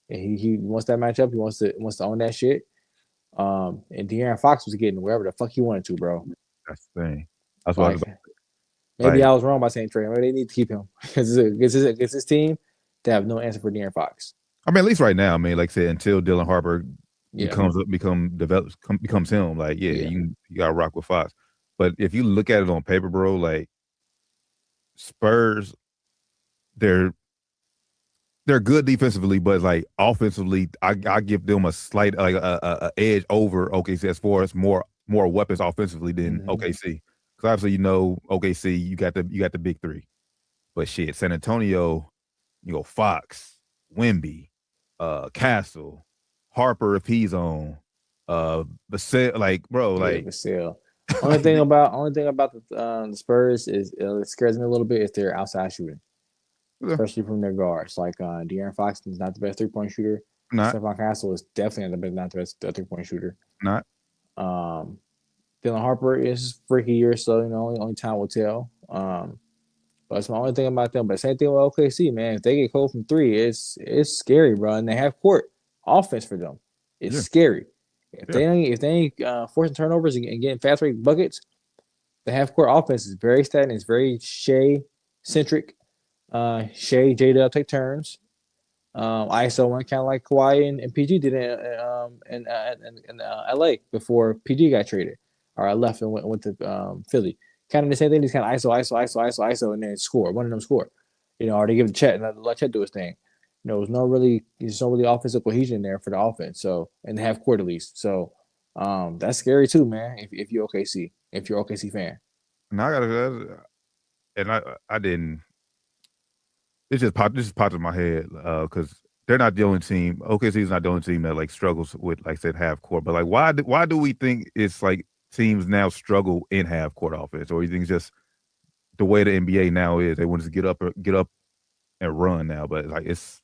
And he wants that matchup. He wants to own that shit. And De'Aaron Fox was getting wherever the fuck he wanted to, bro. That's the thing. That's what I was about. Maybe I was wrong by saying trade him. Maybe they need to keep him because it's his team. They have no answer for De'Aaron Fox. I mean, at least right now. I mean, like I said, until Dylan Harper becomes him. Like, you gotta rock with Fox. But if you look at it on paper, bro, like Spurs, they're good defensively, but like offensively, I give them a slight a edge over OKC as far as more weapons offensively than OKC. Because obviously, you know, OKC, you got the big 3. But shit, San Antonio, you go Fox, Wemby, Castle, Harper if he's on, Vassell, like bro, like Vassell. Only thing about the Spurs is it scares me a little bit is their outside shooting, especially from their guards. Like De'Aaron Fox is not the best 3-point shooter. Stephon Castle is definitely not the best 3-point shooter. Not. Dylan Harper is freaky year, so you know only time will tell. But that's my only thing about them. But same thing with OKC, man. If they get cold from 3, it's scary, bro. And they have court offense for them. It's scary. If they ain't forcing turnovers and getting fast break buckets, the half court offense is very stagnant. It's very Shea centric. Shea, J-Dub take turns. ISO one kind of like Kawhi and PG did in LA before PG got traded or left and went to Philly. Kind of the same thing. Just kind of ISO, and then score. One of them score. You know, or they give it to Chet and let Chet do his thing. You know, there's no really offensive cohesion there for the offense. So, and the half court at least. So, that's scary too, man. If you're OKC fan. Now and I didn't. It just popped in my head because they're not the only team. OKC's not the only team that like struggles with, like I said, half court. But like, why do we think it's like teams now struggle in half court offense, or you think it's just the way the NBA now is? They want to get up and run now, but like it's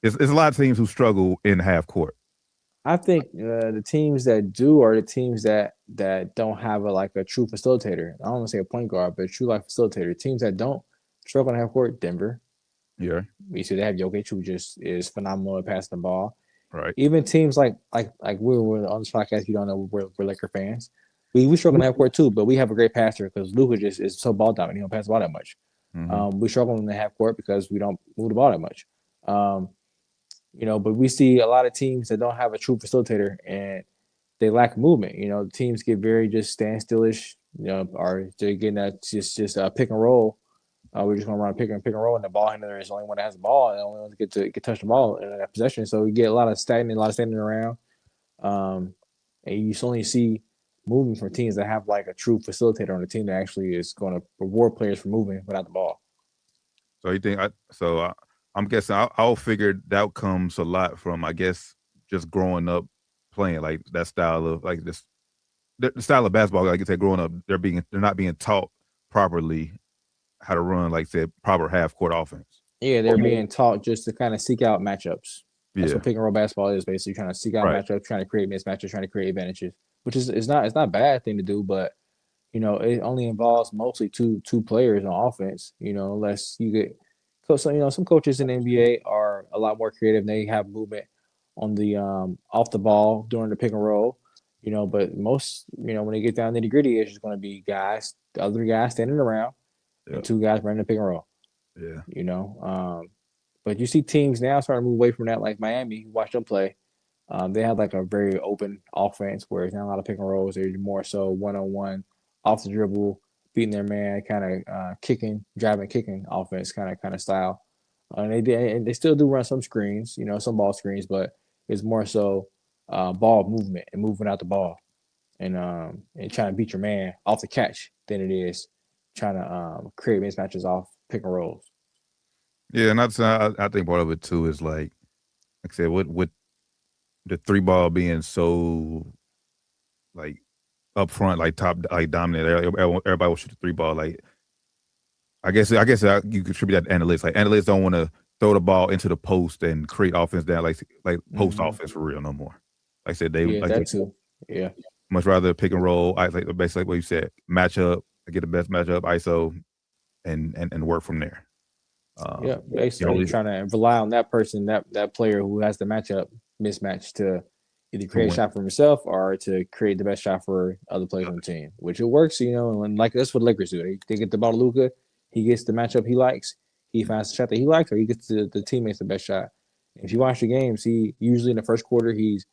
a lot of teams who struggle in half court. I think the teams that do are the teams that don't have a true facilitator. I don't want to say a point guard, but a true facilitator. Teams that don't struggle in half court, Denver. Yeah. We see they have Jokic, who just is phenomenal at passing the ball. Right. Even teams like we're on this podcast, you don't know we're Laker fans. We struggle in half court too, but we have a great passer because Luka just is so ball dominant. He don't pass the ball that much. Mm-hmm. We struggle in the half court because we don't move the ball that much. But we see a lot of teams that don't have a true facilitator and they lack movement. Teams get very just standstillish, or they're getting that just a pick and roll. We're just going to run a pick and roll, and the ball handler is the only one that has the ball, and the only one that get to touch the ball in that possession. So we get a lot of standing around. And you only see movement from teams that have like a true facilitator on the team that actually is going to reward players for moving without the ball. So you think I'm guessing I'll figure that comes a lot from, I guess, just growing up playing like that style of like this, the style of basketball. Like I said, growing up, they're not being taught properly how to run, like said, proper half court offense. Yeah, they're being taught just to kind of seek out matchups. That's what pick and roll basketball is, basically trying to seek out matchups, trying to create mismatches, trying to create advantages, which is not a bad thing to do, but it only involves mostly two players on offense. Unless you get. So, some coaches in the NBA are a lot more creative. They have movement on the off the ball during the pick and roll, but most, when they get down to the gritty, it's just going to be the other guys standing around and two guys running the pick and roll. Yeah. But you see teams now starting to move away from that, like Miami. Watch them play. They had like a very open offense where it's not a lot of pick and rolls. They're more so one-on-one, off the dribble, beating their man, kind of kicking offense kind of style. And they still do run some screens, some ball screens, but it's more so ball movement and moving out the ball and trying to beat your man off the catch than it is trying to create mismatches off pick and rolls. Yeah, and I think part of it too is like I said, with the three ball being so like up front, like top, like dominant. Everybody will shoot the three ball. Like, I guess you contribute that to analytics. Like, analytics don't want to throw the ball into the post and create offense down, like post offense for real no more. Like I said, that too. Yeah, much rather pick and roll. I like basically what you said, match up, get the best matchup, ISO, and work from there. Basically trying to rely on that person, that player who has the mismatch to either create a shot for himself or to create the best shot for other players on the team, which it works, and like that's what Lakers do. They get the ball to Luka, he gets the matchup he likes, he finds the shot that he likes, or he gets the teammates the best shot. If you watch the games, he usually in the first quarter he's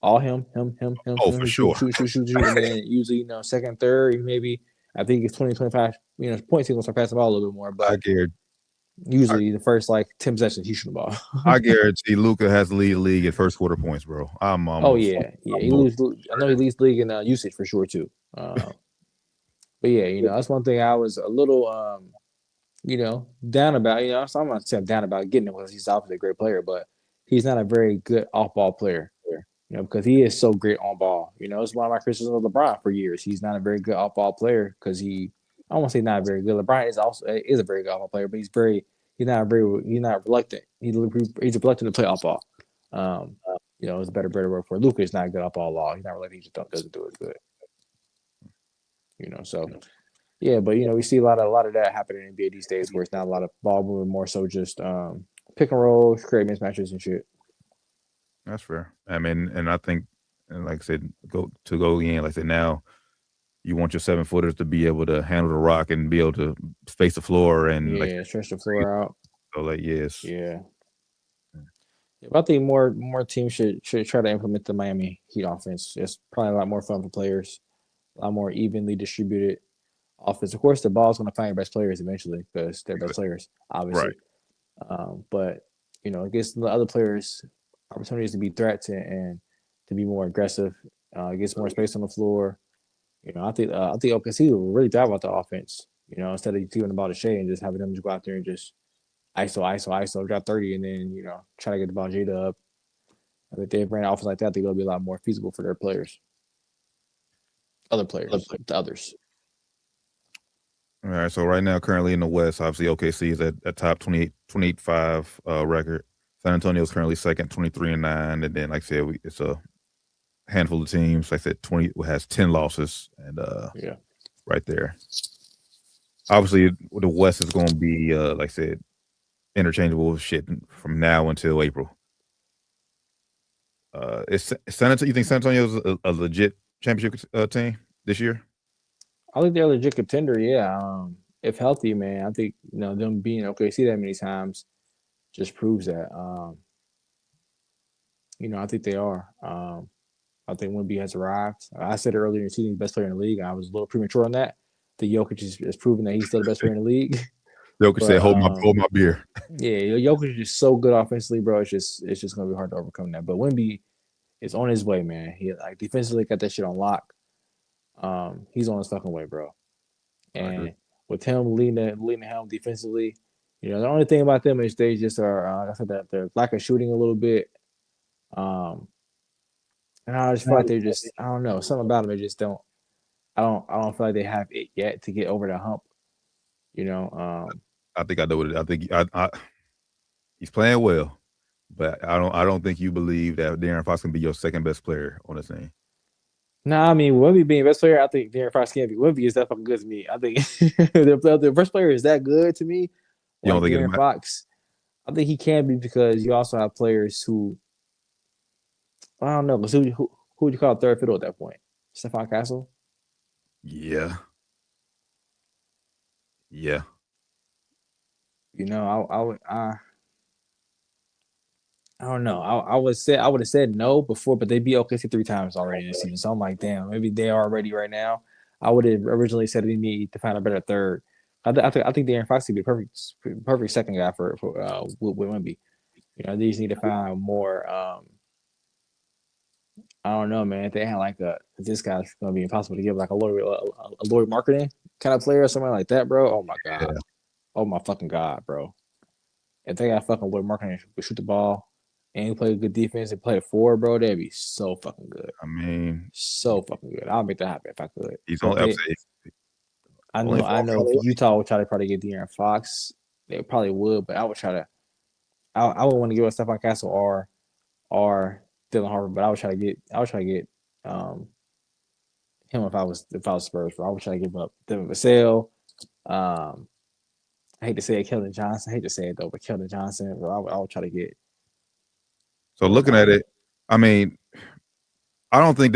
all him. Oh, for sure. Shoot, and then usually second, third, maybe I think it's 20, 25 points he's gonna start passing the ball a little bit more. But usually the first 10 possessions he's shooting the ball. I guarantee Luka has to lead the league in first quarter points, bro. I know he leads the league in usage for sure too. But yeah, that's one thing I was a little down about. So I'm not saying I'm down about getting him because he's obviously a great player, but he's not a very good off ball player. Because he is so great on ball. It's one of my criticisms of LeBron for years. He's not a very good off ball player because I won't say not very good. LeBron is a very good off ball player, but he's not reluctant. He's reluctant to play off ball. It's a better word for it. Luka is not good off ball at all. He's not reluctant. He just doesn't do it good. So yeah, but we see a lot of that happening in the NBA these days, where it's not a lot of ball movement, more so just pick and roll, create mismatches and shit. That's fair. I mean, and I think, like I said, go in. Like I said, now you want your 7-footers to be able to handle the rock and be able to space the floor and stretch the floor out. So yes. Yeah. I think more teams should try to implement the Miami Heat offense. It's probably a lot more fun for players, a lot more evenly distributed offense. Of course, the ball's going to find your best players eventually because they're best players, obviously. Right. But it gives the other players opportunities to be threats and to be more aggressive. Gets more space on the floor. I think OKC will really drive out the offense. instead of giving the ball to Shea and just having them just go out there and just ISO, drop 30, and then try to get the ball Jada up. I think they ran an offense like that, I think it'll be a lot more feasible for their players. Other players, the others. All right, so right now, currently in the West, obviously OKC is at top 28-5 record. San Antonio is currently second, 23-9, and then like I said, it's a handful of teams. Like I said, 20 has 10 losses, and right there. Obviously, the West is going to be like I said, interchangeable shit from now until April. Is San Antonio? You think San Antonio is a legit championship team this year? I think they're a legit contender, yeah. If healthy, man, I think them being OKC that many times just proves that. I think they are. I think Wemby has arrived. I said earlier in the season, he's the best player in the league. I was a little premature on that. The Jokic is proven that he's still the best player in the league. Jokic said, "Hold my beer." Yeah, Jokic is just so good offensively, bro. It's just gonna be hard to overcome that. But Wemby is on his way, man. He defensively got that shit on lock. He's on his fucking way, bro. And with him leading the helm defensively, the only thing about them is they just are, like I said, that they're lack of shooting a little bit. And I just feel like they're just, I don't know, something about them. They just don't. I don't feel like they have it yet to get over the hump. I think I know what it. I think he's playing well, but I don't think you believe that De'Aaron Fox can be your second best player on the team. Nah, I mean, Wemby being best player, I think De'Aaron Fox can be. Wemby is that fucking good to me. I think the first player is that good to me. You don't think De'Aaron Fox? I think he can be because you also have players who, I don't know, because who would you call third fiddle at that point? Stephon Castle? Yeah. I don't know. I would have said no before, but they beat OKC 3 times already this season. So I'm like, damn, maybe they are ready right now. I would have originally said they need to find a better third. I think De'Aaron Fox would be a perfect second guy for with Wemby. They just need to find more. I don't know, man. If they had this guy's gonna be impossible to give a Lloyd marketing kind of player or something like that, bro. Oh my god. Yeah. Oh my fucking god, bro. If they got fucking Lloyd marketing to shoot the ball and play good defense and play a 4, bro, that'd be so fucking good. I mean, so fucking good. I'll make that happen if I could. He's on upside. I know if Utah would try to probably get De'Aaron Fox. They probably would, but I would try to. I would want to give a Stephon Castle or Dylan Harper, but I would try to get him if I was Spurs. Bro. I would try to give up Devin Vassell. I hate to say it, Keldon Johnson. I hate to say it though, but Keldon Johnson. Bro, I would try to get. So looking at it, I mean, I don't think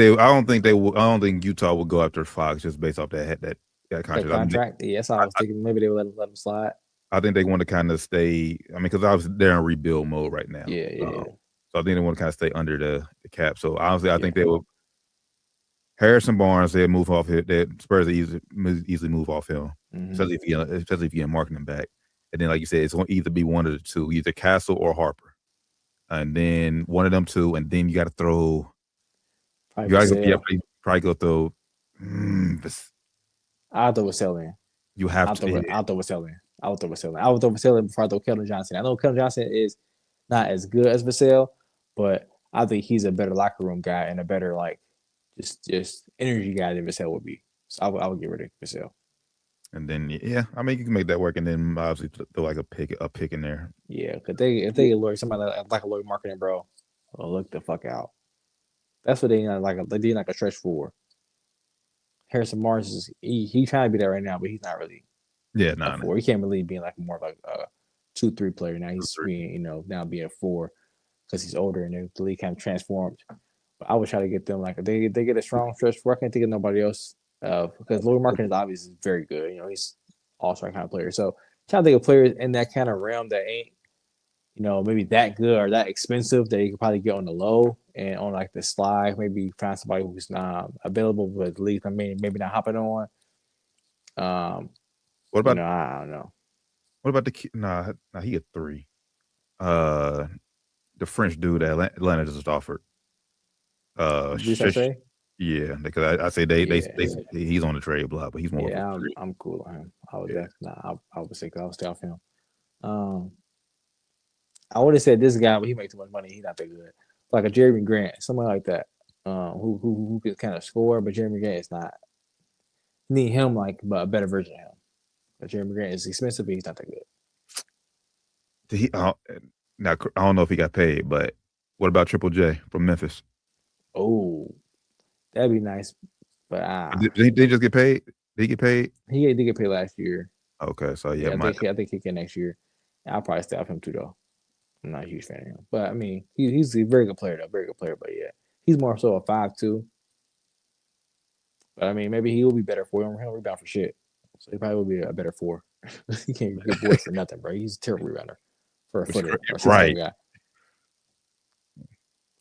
Utah will go after Fox just based off that contract. Yes, I was thinking maybe they would let him slide. I think they want to kind of stay. I mean, because obviously they're in rebuild mode right now. Yeah. So I think they want to kind of stay under the cap. So honestly, I think they will. Harrison Barnes, they'll move off him. The Spurs easily move off him, especially if you get marketing back. And then, like you said, it's going to either be one of the two, either Castle or Harper, and then one of them two, and then you got to throw. Probably go throw. I'll throw Vassell in. You have to. I'll throw Vassell in. I would throw Vassell in before I throw Keldon Johnson. I know Keldon Johnson is not as good as Vassell, but I think he's a better locker room guy and a better just energy guy than Vassell would be. So I would get rid of Vassell. And then I mean you can make that work, and then obviously throw like a pick in there. Yeah, because if they get somebody like a Lloyd marketing, bro, look the fuck out. That's what they need, they need a stretch for. Harrison Barnes is he trying to be there right now, but he's not really. Yeah, no. He can't really be more like a 2-3 player now. He's being now being a 4 because he's older and the league kind of transformed. But I would try to get them they get a strong stretch for. I can't think of nobody else because Lloyd Markin is obviously very good. He's all-star kind of player. So trying to think of players in that kind of realm that ain't maybe that good or that expensive that you could probably get on the low and on the slide. Maybe find somebody who's not available, but at least maybe not hopping on. What about? I don't know. What about he a 3. The French dude that Atlanta just offered. Yeah, because I say they he's on the trade block, but he's more. Yeah, I'm cool on him. I would definitely. I would say I'll stay off him. I would have said this guy, but he makes too much money. He's not that good. Like a Jeremy Grant, someone like that, who can kind of score, but Jeremy Grant is not. Need him like a better version of him. But Jeremy Grant is expensive, but he's not that good. Now I don't know if he got paid, but what about Triple J from Memphis? Oh, that'd be nice. But did he just get paid? Did he get paid? He did get paid last year. Okay, so yeah, I think he can next year. I'll probably stay off him too, though. I'm not a huge fan of him, but I mean, he's a very good player, though. Very good player, but yeah, he's more so a 5'2". But I mean, maybe he will be better for him. He'll rebound for shit, so he probably will be a better 4. He can't get boards for nothing, bro. He's a terrible rebounder for a footer, right? Guy.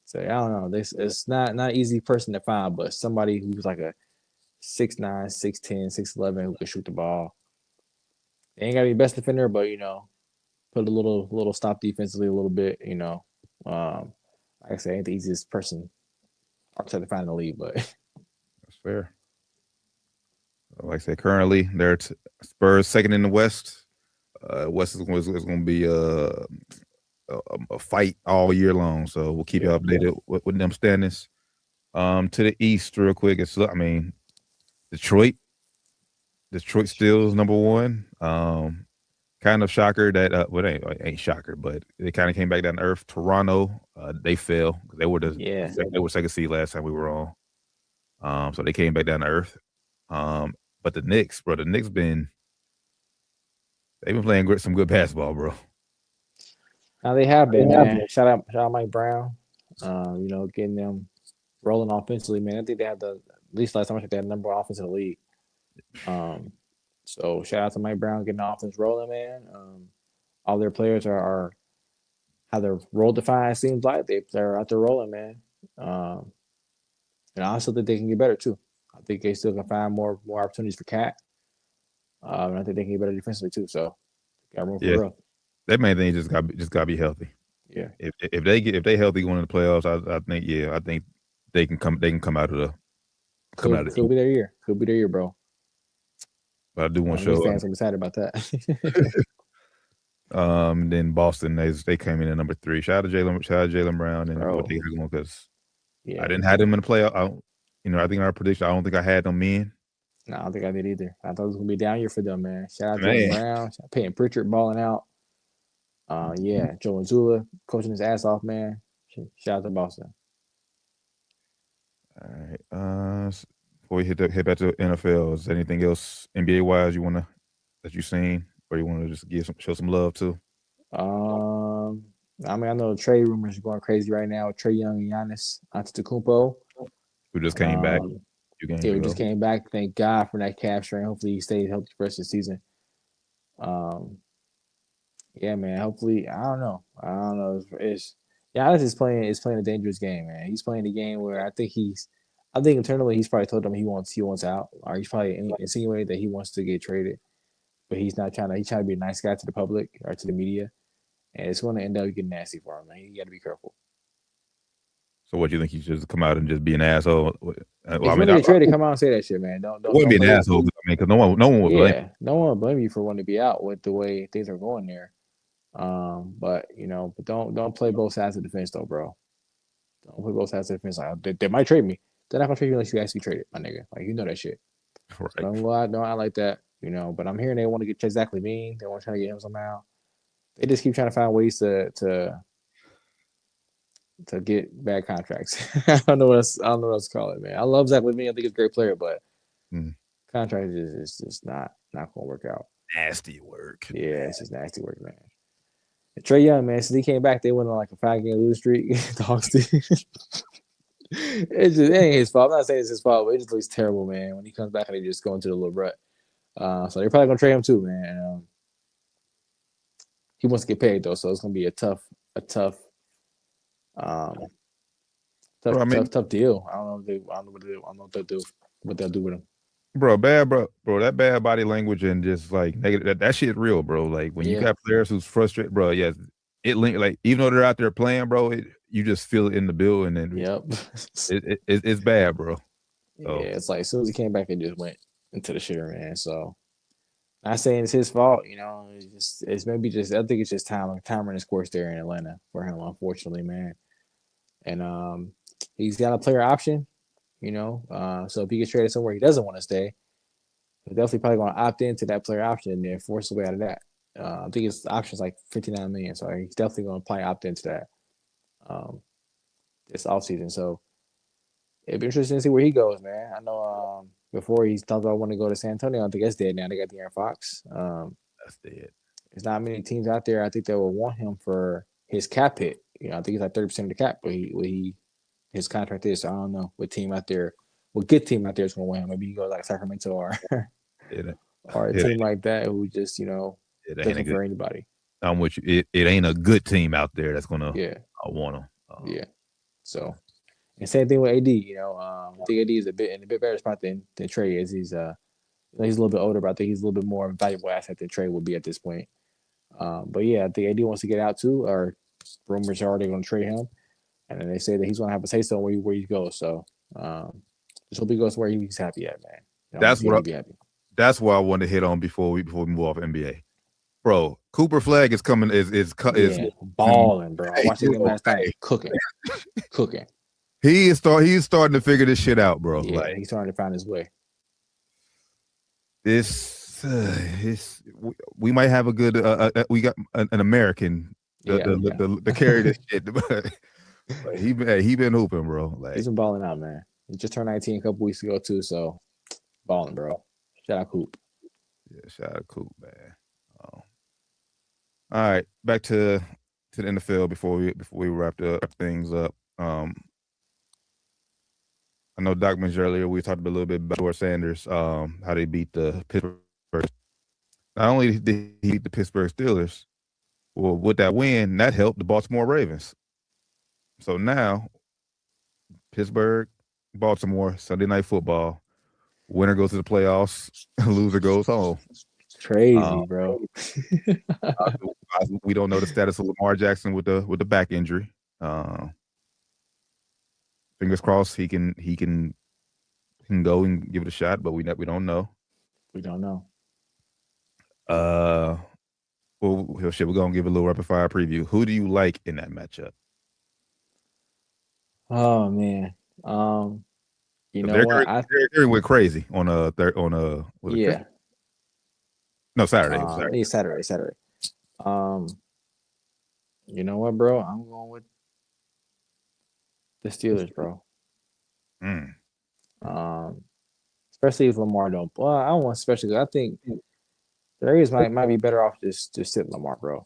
So I don't know. It's not an easy person to find, but somebody who's like a 6'9", 6'10", 6'11" who can shoot the ball. They ain't gotta be best defender, but put a little stop defensively a little bit. Like I said, ain't the easiest person to find in the league, but that's fair. Like I said, currently they're Spurs second in the West. West is going to be a fight all year long, so we'll keep you updated with them standings. To the East, real quick. Detroit still is number 1. Kind of shocker that it ain't shocker, but they kind of came back down to earth. Toronto, they fell. They were second seed last time we were on. So they came back down to earth. But the Knicks, bro, they've been playing some good basketball, bro. Now they have been, man. Shout out Mike Brown. Getting them rolling offensively, man. I think they have at least last time I checked, they had the number 1 offense in the league. So shout out to Mike Brown getting the offense rolling, man. All their players are how their role defined seems like they're out there rolling, man. And I also think they can get better too. I think they still can find more opportunities for Cat. And I think they can get better defensively too. So got room for growth. That main thing just gotta be healthy. Yeah. If they healthy going into the playoffs, I think they can come out of the could be their year. Could be their year, bro. But I do want to show. I'm excited about that. Then Boston, they came in at number 3. Shout out to Jaylen Brown and what they got going, because I didn't have them in the playoff. I think our prediction, I don't think I had them in. No, I don't think I did either. I thought it was gonna be down year for them, man. Shout out to Jaylen Brown, Peyton Pritchard balling out. Joe Mazzulla coaching his ass off, man. Shout out to Boston. All right. Before we head back to NFL, is there anything else NBA wise that you've seen, or you want to just show some love to? I know the trade rumors are going crazy right now with Trae Young and Giannis Antetokounmpo, who just came back. Who just came back. Thank God for that calf strain. Hopefully he stays healthy for the rest of the season. Yeah, man. Hopefully, I don't know. Giannis is playing a dangerous game, man. He's playing a game where I think internally he's probably told them he wants out, or he's probably insinuated that he wants to get traded, but he's not trying to. He's trying to be a nice guy to the public or to the media, and it's going to end up getting nasty for him, man. You got to be careful. So what, you think he should just come out and just be an asshole? If you want to get traded, come out and say that shit, man. Don't be an asshole. Because no one would blame you. No one would blame you for wanting to be out with the way things are going there. But don't play both sides of the fence, though, bro. Don't play both sides of the fence. Like, they might trade me. They're not gonna trade you unless you actually trade it, my nigga. Like, you know that shit. Right. So don't act like that. But I'm hearing they want to get Zach LaVine. They want to try to get him somehow. They just keep trying to find ways to get bad contracts. I don't know what else to call it, man. I love Zach LaVine. I think he's a great player, but contract is just not gonna work out. Nasty work. Yeah, it's just nasty work, man. And Trae Young, man, since he came back, they went on like a 5-game lose streak. The Hawks did. It ain't his fault. I'm not saying it's his fault, but it just looks terrible, man. When he comes back and they just go into the little rut. So they're probably gonna trade him too, man. He wants to get paid though, so it's gonna be a tough deal. I don't know what they'll do with him. Bro, that bad body language and just like negative, that shit real, bro. Like when you got players who's frustrated, bro. Yes, like even though they're out there playing, bro, you just feel it in the building, and it's bad, bro. So Yeah, it's like as soon as he came back, it just went into the shitter, man. So not saying it's his fault, you know. It's maybe just I think it's just time running his course there in Atlanta for him, unfortunately, man. And he's got a player option, you know. So if he gets traded somewhere he doesn't want to stay, he's definitely probably going to opt into that player option and then force his way out of that. I think his option's like $59 million, so he's definitely going to probably opt into that this offseason. So it'd be interesting to see where he goes, man. I know before he thought about wanting to go to San Antonio. I think that's dead now. They got De'Aaron Fox. that's dead. There's not many teams out there I think that will want him for his cap hit. You know, I think he's like 30% of the cap, but his contract is. So I don't know what team out there, what good team out there is going to win him. Maybe he goes like Sacramento or a team like that who just, you know, doesn't for anybody. I'm with you. It ain't a good team out there that's going to want him. Yeah. So, and same thing with AD. You know, I think AD is in a bit better spot than Trey is. He's a little bit older, but I think he's a little bit more valuable asset than Trey would be at this point. But yeah, I think AD wants to get out too. Or rumors are already going to trade him, and then they say that he's going to have a say so where he goes. So just hope he goes where he's happy at, man. You know, that's what I wanted to hit on before we move off NBA. Bro, Cooper Flagg is coming is balling, bro. I watched him last night, cooking. He's starting to figure this shit out, bro. Yeah, he's starting to find his way. We might have a good we got an American to carry this shit, but he been hooping, bro. Like, he's been balling out, man. He just turned 19 a couple weeks ago too, so balling, bro. Shout out Coop. Yeah, shout out Coop, man. All right, back to the NFL before we wrap things up. I know Doc mentioned earlier we talked a little bit about George Sanders, how they beat the Pittsburgh. Not only did he beat the Pittsburgh Steelers, well, with that win, that helped the Baltimore Ravens. So now, Pittsburgh, Baltimore, Sunday Night Football. Winner goes to the playoffs, loser goes home. Crazy, bro. We don't know the status of Lamar Jackson with the back injury. Fingers crossed he can go and give it a shot, but we don't know. We don't know. Well, shit, we're gonna give a little rapid fire preview. Who do you like in that matchup? Oh man, you know what? They're went crazy on yeah. No, Saturday. Saturday. You know what, bro? I'm going with the Steelers, bro. Especially if Lamar don't. Well, I don't want especially because I think the Ravens might be better off just sitting Lamar, bro.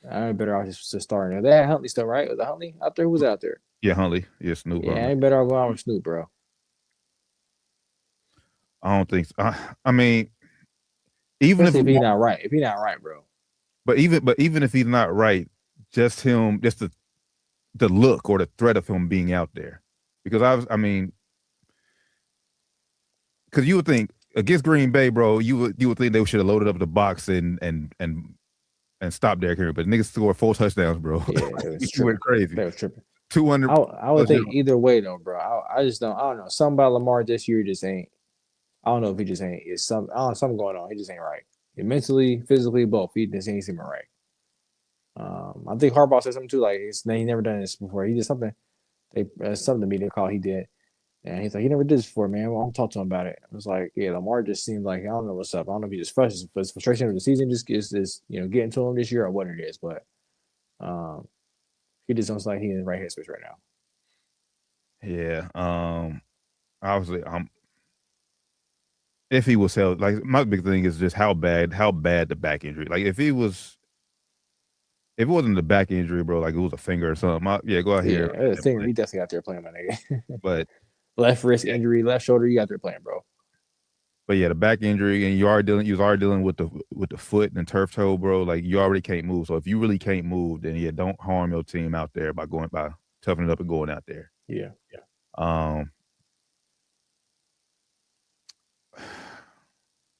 I'm better off just starting. They had Huntley still, right? Was it Huntley out there? Who was out there? Yeah, Huntley. Yeah, Snoop. Yeah, I ain't better off going with Snoop, bro. I don't think so. I mean, even if he's not right, bro. But even if he's not right, just the look or the threat of him being out there, because because you would think against Green Bay, bro, you would think they should have loaded up the box and stopped Derrick Henry, but niggas scored 4 touchdowns, bro. Yeah, it went crazy. They was tripping. 200. I would think either way though, bro. I just don't. I don't know. Something about Lamar this year just ain't. I don't know if he just ain't. It's something going on. He just ain't right. Mentally, physically, both. He just ain't seeming right. I think Harbaugh said something too. Like he never done this before. He did something. Something to me they call he did, and he's like he never did this before, man. Well, I'm talking to him about it. I was like, yeah, Lamar just seemed like I don't know what's up. I don't know if he just frustrated, but frustration of the season just gets this, getting to him this year or what it is. But he just looks like he's in the right headspace right now. Yeah. Obviously, if he was held, like my big thing is just how bad the back injury. Like if it wasn't the back injury, bro, like it was a finger or something. Go out here. Yeah, the finger. He definitely out there playing, my nigga. But left wrist injury, left shoulder, you out there playing, bro. But yeah, the back injury, and you was already dealing with the foot and turf toe, bro. Like you already can't move. So if you really can't move, then don't harm your team out there by toughening up and going out there. Yeah.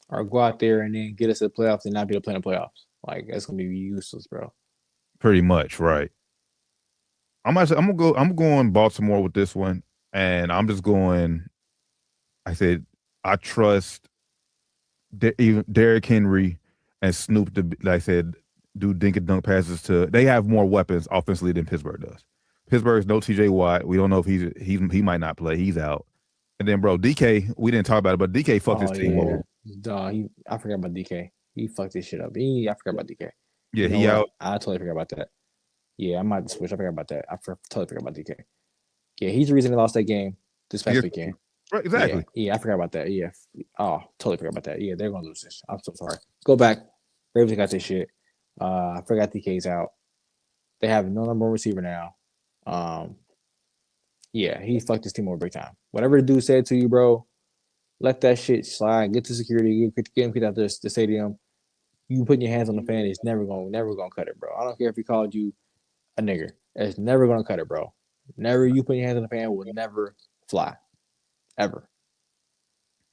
Or go out there and then get us to the playoffs and not be able to play in the playoffs. Like that's gonna be useless, bro. Pretty much, right. I'm going Baltimore with this one, and I'm just going. I said I trust even Derrick Henry and Snoop to, like I said, do dink and dunk passes to. They have more weapons offensively than Pittsburgh does. Pittsburgh's no TJ Watt. We don't know if he might not play. He's out. And then, bro, DK, we didn't talk about it, but DK fucked his team over. Dog, I forgot about DK. He fucked this shit up. I forgot about DK. Yeah, he out. I totally forgot about that. Yeah, I might switch. I forgot about that. Totally forgot about DK. Yeah, he's the reason they lost that game this past weekend. Right, exactly. Yeah, I forgot about that. Yeah. Oh, totally forgot about that. Yeah, they're gonna lose this. I'm so sorry. Go back. Ravens got this shit. I forgot DK's out. They have no number one receiver now. Yeah, he fucked his team over big time. Whatever the dude said to you, bro, let that shit slide. Get to security. Get him out the stadium. You putting your hands on the fan is never gonna cut it, bro. I don't care if he called you a nigger. It's never gonna cut it, bro. Never you putting your hands on the fan will never fly, ever.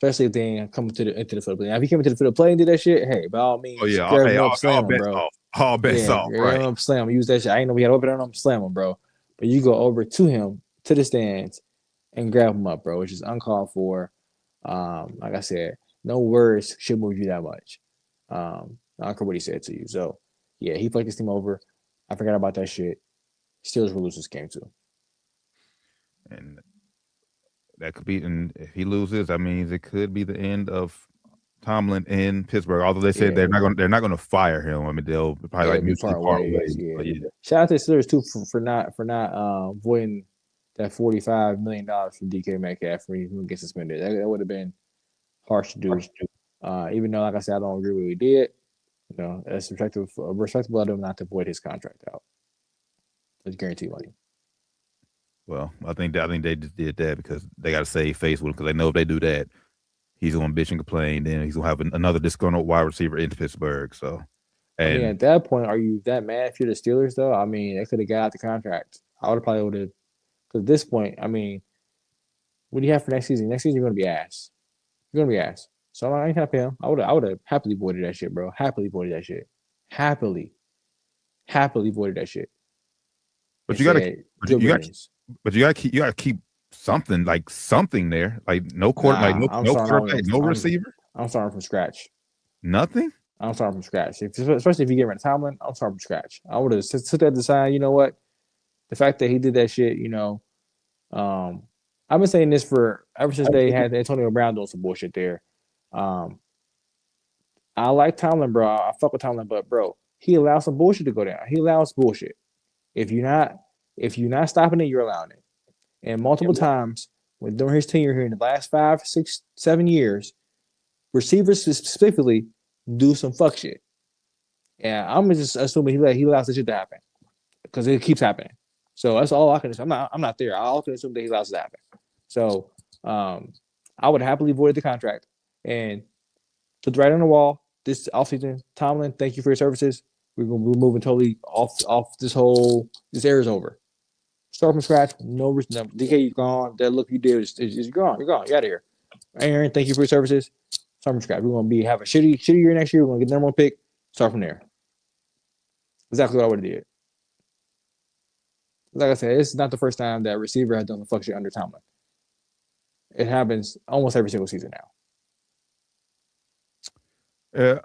Especially if they ain't come into the field of play. Now, if he came into the field of play and did that shit, hey, by all means, grab him up, slam him, bro. All bets off, right? Him, slam him, use that shit. I ain't know we had to open it on him, slam him, bro. But you go over to him, to the stands, and grab him up, bro, which is uncalled for. Like I said, no words should move you that much. I don't care what he said to you. So, yeah, he fucked his team over. I forgot about that shit. Steelers will lose this game, too. And that could be, and if he loses, that means it could be the end of Tomlin in Pittsburgh. Although they said they're not going to fire him. I mean, they'll probably like mutually part ways. Yeah. Shout out to the Steelers too for not voiding that $45 million from DK Metcalf when he gets suspended. That would have been harsh to do. Even though, like I said, I don't agree with what he did. You know, it's respectable of him not to void his contract out. It's guaranteed money. Well, I think they just did that because they got to save face with him because they know if they do that, he's going to bitch and complain. Then he's going to have another disgruntled wide receiver in Pittsburgh. So, and at that point, are you that mad if you're the Steelers, though? I mean, they could have got out the contract. I would have probably because at this point, I mean, what do you have for next season? Next season, you're going to be ass. You're going to be ass. So I ain't happy him. I would have happily voided that shit, bro. Happily voided that shit. Happily voided that shit. But you gotta keep something there, like no quarterback, no receiver. I'm starting from scratch. Nothing. I'm starting from scratch. Especially if you get rid of Tomlin, I'm starting from scratch. I would have took that aside. You know what? The fact that he did that shit, you know, I've been saying this ever since they had Antonio Brown doing some bullshit there. I like Tomlin, bro. I fuck with Tomlin, but bro, he allows some bullshit to go down. He allows bullshit. If you're not stopping it, you're allowing it. And multiple times during his tenure here in the last 5, 6, 7 years, receivers specifically do some fuck shit. And I'm just assuming he allows this shit to happen because it keeps happening. So that's all I can assume. I'm not there. I can assume that he allows it to happen. So I would happily void the contract and put right on the wall this offseason. Tomlin, thank you for your services. We're moving totally off this era is over. Start from scratch. No DK, you're gone. That look you did is gone. You're gone. You're out of here. Aaron, thank you for your services. Start from scratch. We're gonna have a shitty year next year. We're gonna get the number one pick. Start from there. Exactly what I would have did. Like I said, it's not the first time that receiver has done the fuck shit under Tomlin. It happens almost every single season now.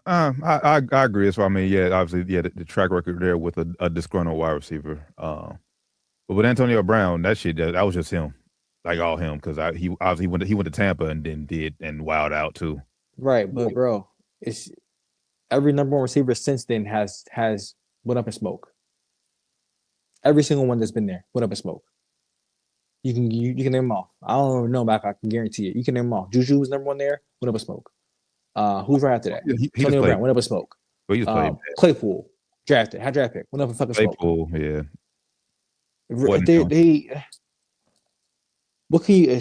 I agree. So I mean, yeah, obviously, yeah, the track record there with a disgruntled wide receiver. But with Antonio Brown, that shit that was just him, like all him, because he obviously went to Tampa and then did and wilded out too. Right, but bro, it's every number one receiver since then has went up in smoke. Every single one that's been there went up in smoke. You can name them off. I don't even know, but I can guarantee it. You can name them off. Juju was number one there, went up in smoke. Who's right after that? Antonio Brown went up in smoke. Well, Claypool drafted, high draft pick, went up in fucking smoke. Claypool, yeah.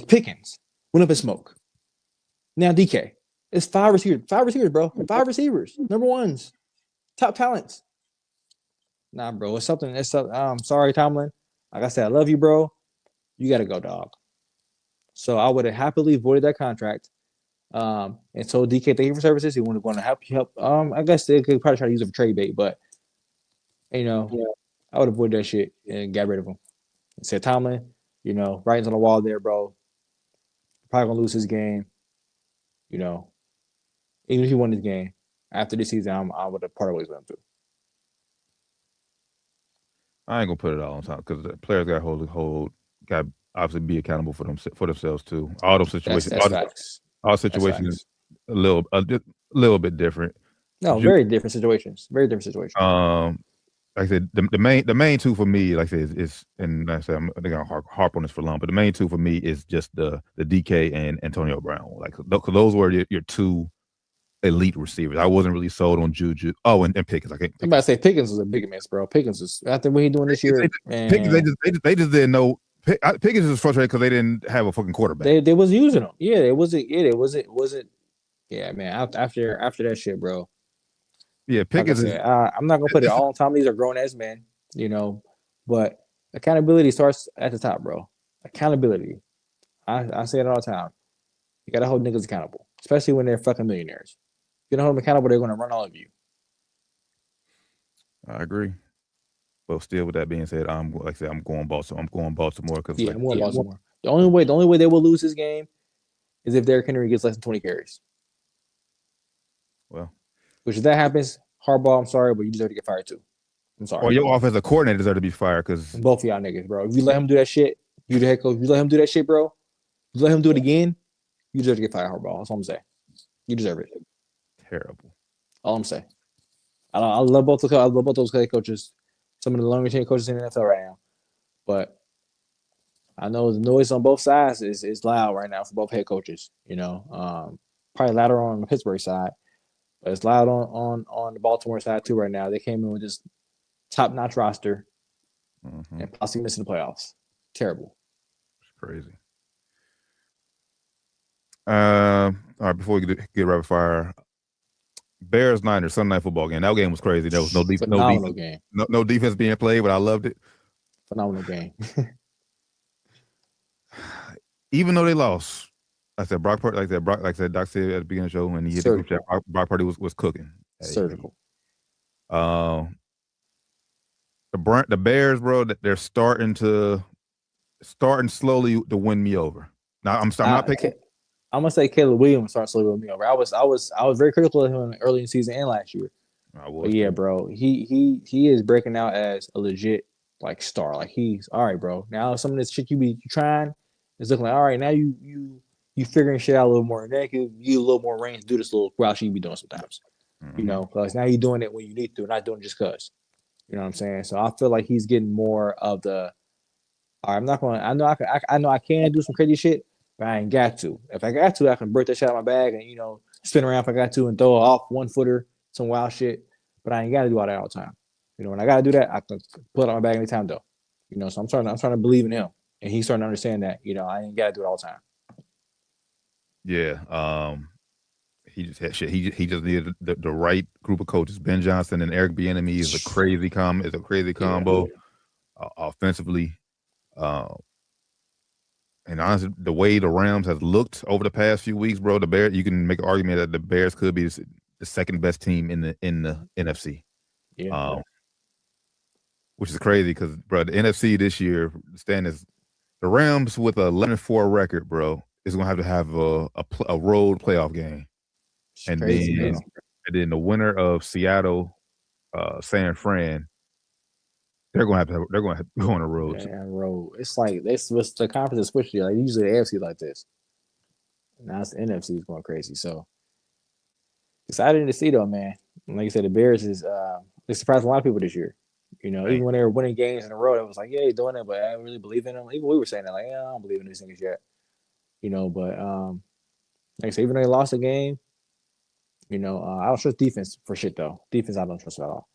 Pickens went up in smoke. Now DK, it's 5 receivers, bro. 5 receivers, number ones, top talents. Nah, bro, it's something. I'm sorry, Tomlin. Like I said, I love you, bro. You gotta go, dog. So I would have happily voided that contract. And so DK, thank you for services. He wanted to help you help. I guess they could probably try to use it for trade bait, but you know, I would avoid that shit and get rid of him. Said Tomlin, writing's on the wall there, bro. Probably gonna lose his game. Even if he won this game after this season, I would have part ways with him too. I ain't gonna put it all on top because the players got got obviously be accountable for themselves too. All those situations, That's facts. all situations, is a little bit different. No, very different situations. Very different situations. Like I said, the main two for me, like I said, is and like I said, I think I'll harp on this for long, but the main two for me is just the DK and Antonio Brown. Like those were your two elite receivers. I wasn't really sold on Juju. Oh, and Pickens. I'm about to say Pickens was a big miss, bro. Pickens was after what he doing this year. Pickens, they just didn't know. Pickens is frustrated because they didn't have a fucking quarterback. They was using him. Yeah, it wasn't. Yeah, man. After that shit, bro. Yeah, Pickens. Like I'm not gonna put it all on Tom. These are grown ass men, but accountability starts at the top, bro. Accountability. I say it all the time. You gotta hold niggas accountable, especially when they're fucking millionaires. If you don't hold them accountable, they're gonna run all of you. I agree. But still, with that being said, I'm going Baltimore. I'm going Baltimore because I'm going Baltimore. The only way they will lose this game is if Derrick Henry gets less than 20 carries. Well, which if that happens, Harbaugh, I'm sorry, but you deserve to get fired too. I'm sorry. Well, your offensive coordinator deserve to be fired because both of y'all niggas, bro. If you let him do that shit, you the head coach. If you let him do that shit, bro. You let him do it again, you deserve to get fired, Harbaugh. That's all I'm saying. You deserve it. Terrible. All I'm saying. I love both those head coaches. Some of the longer chain coaches in the NFL right now, but I know the noise on both sides is loud right now for both head coaches. Probably louder on the Pittsburgh side, but it's loud on the Baltimore side too right now. They came in with this top-notch roster and possibly missing the playoffs. Terrible. It's crazy. All right, before we get rapid fire, Bears Niners Sunday night football game. That game was crazy. There was no defense. No defense being played, but I loved it. Phenomenal game. Even though they lost, I said Brock Purdy. Like I said, Doc said at the beginning of the show when he hit the group chat, Brock Purdy was cooking. Surgical. The Bears, bro, they're starting slowly to win me over. Now I'm not picking. I'm gonna say Caleb Williams starting slowly to win me over. I was very critical of him early in the season and last year. But yeah, bro, he is breaking out as a legit star. Like he's all right, bro. Now some of this shit you trying is looking like all right. Now you figuring shit out a little more. Now you a little more range to do this little route you be doing sometimes. Because now you're doing it when you need to, not doing it just cause. You know what I'm saying? So I feel like he's getting more of the. I'm not going. I know I can do some crazy shit, but I ain't got to. If I got to, I can break that shit out of my bag and spin around if I got to and throw it off 1-footer, some wild shit. But I ain't got to do all that all the time. When I got to do that, I can pull it out of my bag anytime though. So I'm starting to believe in him, and he's starting to understand that. I ain't got to do it all the time. Yeah. He just had shit. He just needed the right group of coaches. Ben Johnson and Eric Bieniemy is a crazy combo offensively. And honestly, the way the Rams has looked over the past few weeks, bro, the Bears, you can make an argument that the Bears could be the second best team in the NFC. Yeah. Which is crazy because, bro, the NFC this year the Rams with a 11-4 record, bro, is gonna have a road playoff game. And then the winner of Seattle, San Fran, they're going to go on a road. Yeah, road. It's like the conference is switched. Like usually the AFC like this. Now it's the NFC is going crazy. So excited to see though, man. And like you said, the Bears they surprised a lot of people this year. Even when they were winning games in a row, it was like, yeah, he's doing it, but I don't really believe in him. Even we were saying that, like, yeah, I don't believe in these things yet. But like I said, even though they lost the game. I don't trust defense for shit though. Defense I don't trust at all.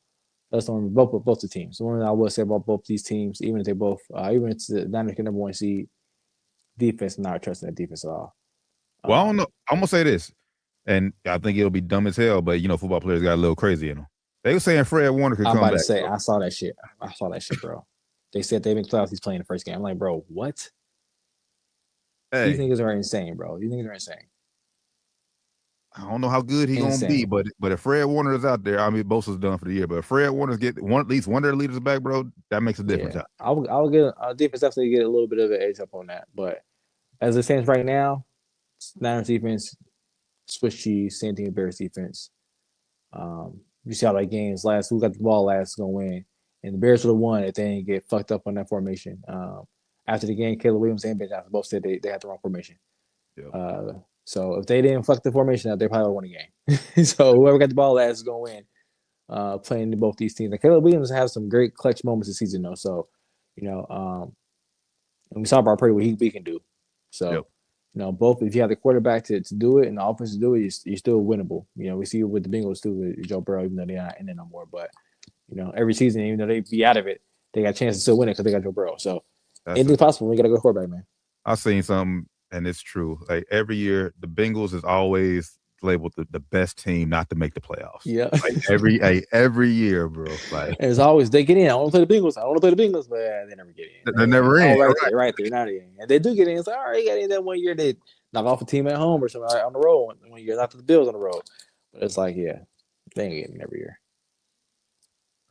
That's the one both the teams. The one I will say about both these teams, even if they both, even if it's the Niners number one seed, defense, I'm not trusting that defense at all. Well, I don't know. I'm gonna say this, and I think it'll be dumb as hell, but football players got a little crazy in them. They were saying Fred Warner could come back. I'm about to say, I saw that shit, bro. They said they've been playoffs. He's playing the first game. I'm like, bro, what? Hey. These niggas are insane, bro. These niggas are insane. I don't know how good he gonna be, but if Fred Warner is out there, I mean, Bosa's done for the year. But if Fred Warner's get at least one of their leaders back, bro, that makes a difference. Yeah. I'll get defense definitely get a little bit of an edge up on that. But as it stands right now, Niners defense, Swiss cheese, same thing with Bears defense. You see how that game's last. Who got the ball last is gonna win, and the Bears would have won if they didn't get fucked up on that formation. After the game, Caleb Williams and Ben Johnson both said they had the wrong formation. Yeah. So if they didn't fuck the formation up, they probably would have won the game. So whoever got the ball last is gonna win. Playing to both these teams. And Caleb Williams has some great clutch moments this season, though. So, and we saw Brock Purdy what he can do. So, both if you have the quarterback to do it and the offense to do it, you're still winnable. We see it with the Bengals too with Joe Burrow, even though they're not in it no more. But every season, even though they be out of it, they got a chance to still win it because they got Joe Burrow. So anything's possible. We got a good quarterback, man. I've seen something, and it's true. Like every year, the Bengals is always labeled the best team not to make the playoffs. Yeah, like every year, bro. Like and it's always they get in. I want to play the Bengals. But they never get in. They're never in. Right there, not in. And they do get in. It's like, all right, you got in that one year. They knock off a team at home or something on the road. One year, not the Bills on the road. But it's like, yeah, they ain't getting every year.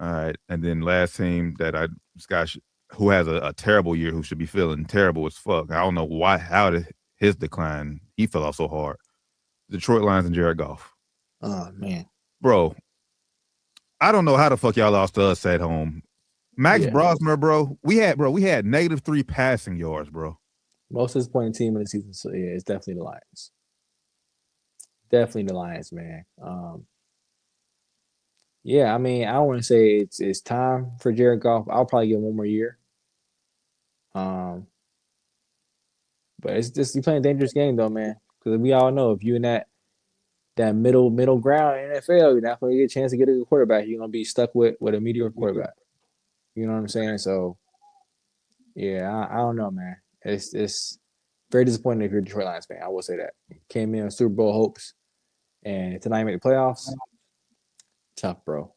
All right, and then last team that Scott, who has a terrible year, who should be feeling terrible as fuck. I don't know how did his decline. He fell off so hard. Detroit Lions and Jared Goff. Oh man, bro, I don't know how the fuck y'all lost to us at home. Max Brosmer, bro, we had -3 passing yards, bro. Most disappointing team in the season. So yeah, it's definitely the Lions. Definitely the Lions, man. Yeah, I mean, I don't want to say it's time for Jared Goff. I'll probably give him one more year. But it's just you playing a dangerous game though, man. Because we all know if you're in that middle ground in NFL, you're not going to get a chance to get a good quarterback. You're going to be stuck with a mediocre quarterback. You know what I'm saying? So, yeah, I don't know, man. It's very disappointing if you're a Detroit Lions fan. I will say that. Came in with Super Bowl hopes, and tonight make the playoffs. Tough, bro.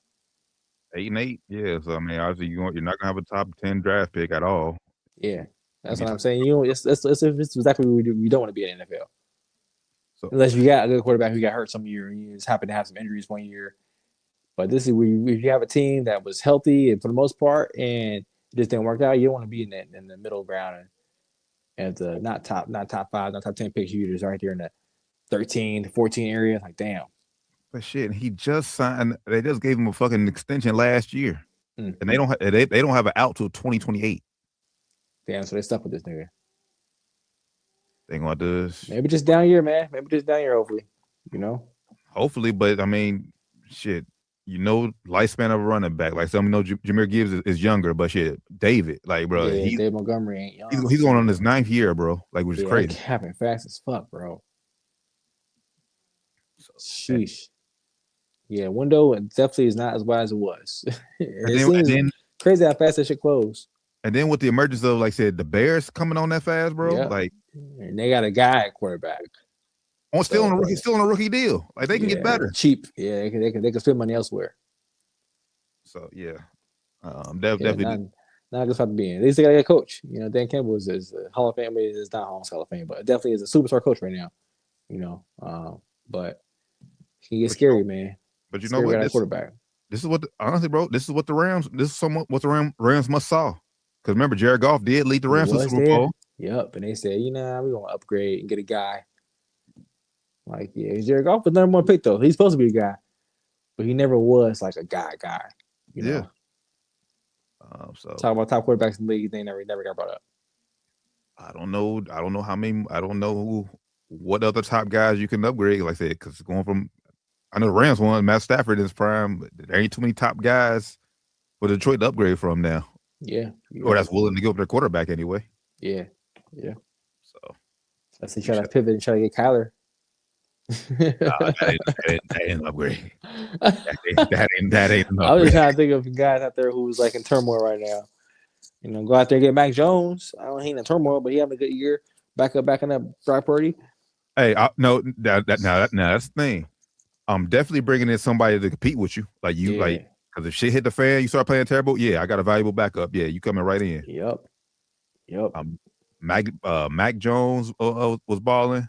8-8, yeah. So I mean, obviously you're not gonna have a top 10 draft pick at all. Yeah, that's what I'm saying. It's exactly what we do. We don't want to be in the NFL. So, unless you got a good quarterback who got hurt some year and you just happen to have some injuries one year. But this is where if you have a team that was healthy and for the most part and it just didn't work out, you don't want to be in the middle ground and the not top 5, not top 10 picks. You just right there in the 13 to 14 area. Like, damn. But shit, he just signed. They just gave him a fucking extension last year, and they don't have an out till 2028. Damn, so they stuck with this nigga. They gonna do this. Maybe just down year, man. Maybe just down year, hopefully. Hopefully, but I mean, shit. Lifespan of a running back. Like some Jahmyr Gibbs is younger, but shit, David, like, bro, David Montgomery ain't young. He's going on his 9th year, bro. Like, which is crazy. It's happening fast as fuck, bro. Sheesh. Yeah, window definitely is not as wide as it was. And then crazy how fast that shit closed. And then with the emergence of, like I said, the Bears coming on that fast, bro. Yep. Like, and they got a guy at quarterback. Still on a rookie deal. Like they can get better. Cheap. Yeah, they can spend money elsewhere. So yeah. Definitely not just have to be in. At least they got a coach. Dan Campbell is a Hall of Fame, but it's not Hall of Fame, but definitely is a superstar coach right now. But he gets scary, man. But you know what? Quarterback. This is what honestly, bro. This is what the Rams. This is somewhat what the Rams must saw. Because remember, Jared Goff did lead the Rams to the Super Bowl. Yep, and they said, we're gonna upgrade and get a guy. Like, yeah, Jared Goff was the #1 pick though. He's supposed to be a guy, but he never was like a guy. Yeah. So talk about top quarterbacks in the league. They never got brought up. I don't know how many. I don't know what other top guys you can upgrade. Like I said, because going from. I know the Rams won Matt Stafford in his prime, but there ain't too many top guys for Detroit to upgrade from now. Yeah. Or that's willing to give up their quarterback anyway. Yeah. So let's see, try to pivot and try to get Kyler. That ain't an upgrade. That ain't an upgrade. I was just trying to think of guys out there who's like in turmoil right now. Go out there and get Mac Jones. I don't know he ain't in turmoil, but he having a good year. Backing up Brock Purdy. Hey, now that's the thing. I'm definitely bringing in somebody to compete with you, because if shit hit the fan, you start playing terrible. Yeah, I got a valuable backup. Yeah, you coming right in. Yep. Mac Jones was balling.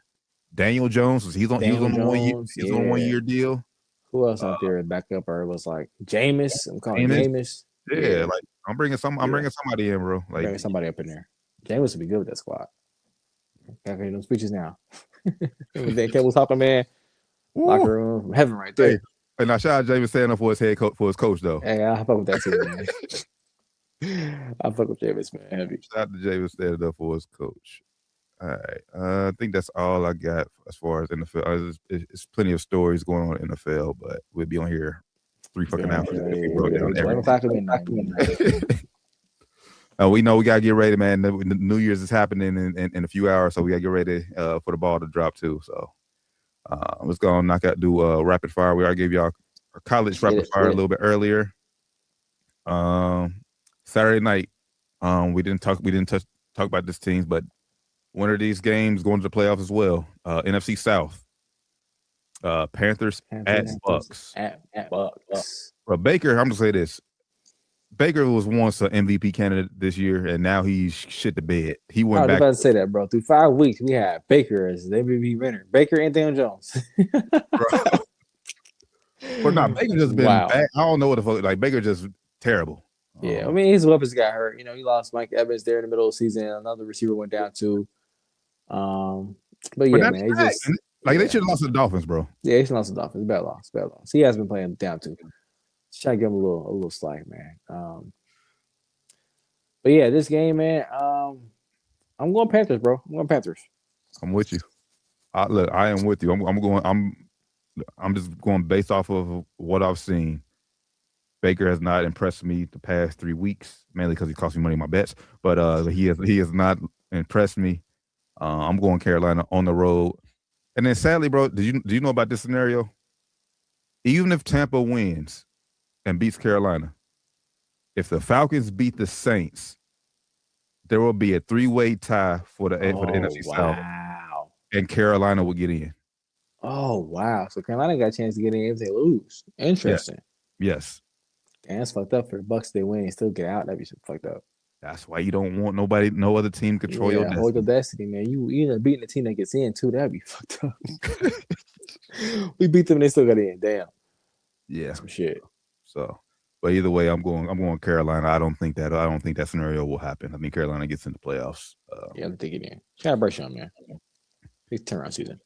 Daniel Jones. He's on 1 year. Jones, He's on a 1 year deal. Who else out there back up or was like Jameis? I'm calling Jameis. Jameis. Yeah, like I'm bringing somebody in, bro. Like bringing somebody up in there. Jameis would be good with that squad. Okay, no speeches now. Then Kevin was talking, man. Locker room, heaven right there. Hey, and I shout out Jameis standing up for his head coach, for his coach, though. Hey, I fuck with that too, man. I fuck with Jameis, man. Heavy. Shout out to Jameis standing up for his coach. All right, I think that's all I got as far as NFL. It's plenty of stories going on in the NFL, but we'll be on here 3 fucking hours. We know we gotta get ready, man. The New Year's is happening in a few hours, so we gotta get ready for the ball to drop too. So let's go and do rapid fire. We already gave y'all our college rapid fire a little bit earlier. Saturday night, we didn't talk about this teams, but one of these games going to the playoffs as well. NFC South. Panthers at Bucks. At Bucks. Bro, Baker, I'm gonna say this. Baker was once an MVP candidate this year, and now he's shit the bed. He went back. I was about to say that, bro. Through 5 weeks, we had Baker as the MVP winner. Baker and Daniel Jones. But no, Baker just been bad. I don't know what the fuck. Like, Baker just terrible. Yeah, I mean, his weapons got hurt. You know, he lost Mike Evans there in the middle of the season. Another receiver went down too. But yeah, man, they should have lost to the Dolphins, bro. Yeah, he should have lost to the Dolphins. Bad loss. He has been playing down too. Just trying to give him a little slack, man. But yeah, this game, man. I'm going Panthers, bro. I'm going Panthers. I'm with you. I am with you. I'm just going based off of what I've seen. Baker has not impressed me the past 3 weeks, mainly because he cost me money in my bets. But he has not impressed me. I'm going Carolina on the road. And then sadly, bro, do you know about this scenario? Even if Tampa wins and beats Carolina, if the Falcons beat the Saints, there will be a 3-way tie for the NFC South. And Carolina will get in. Oh, wow. So Carolina got a chance to get in if they lose. Interesting. Yes. Damn, that's fucked up for the Bucks. They win and still get out. That'd be fucked up. That's why you don't want no other team control your destiny. Hold your destiny, man. You either beating the team that gets in too. That'd be fucked up. We beat them and they still got in. Damn. Yeah. Some shit. So, but either way, I'm going Carolina. I don't think that scenario will happen. I think Carolina gets into playoffs. Yeah, I'm thinking in. Shout out Bryce Young, man. Big turnaround season.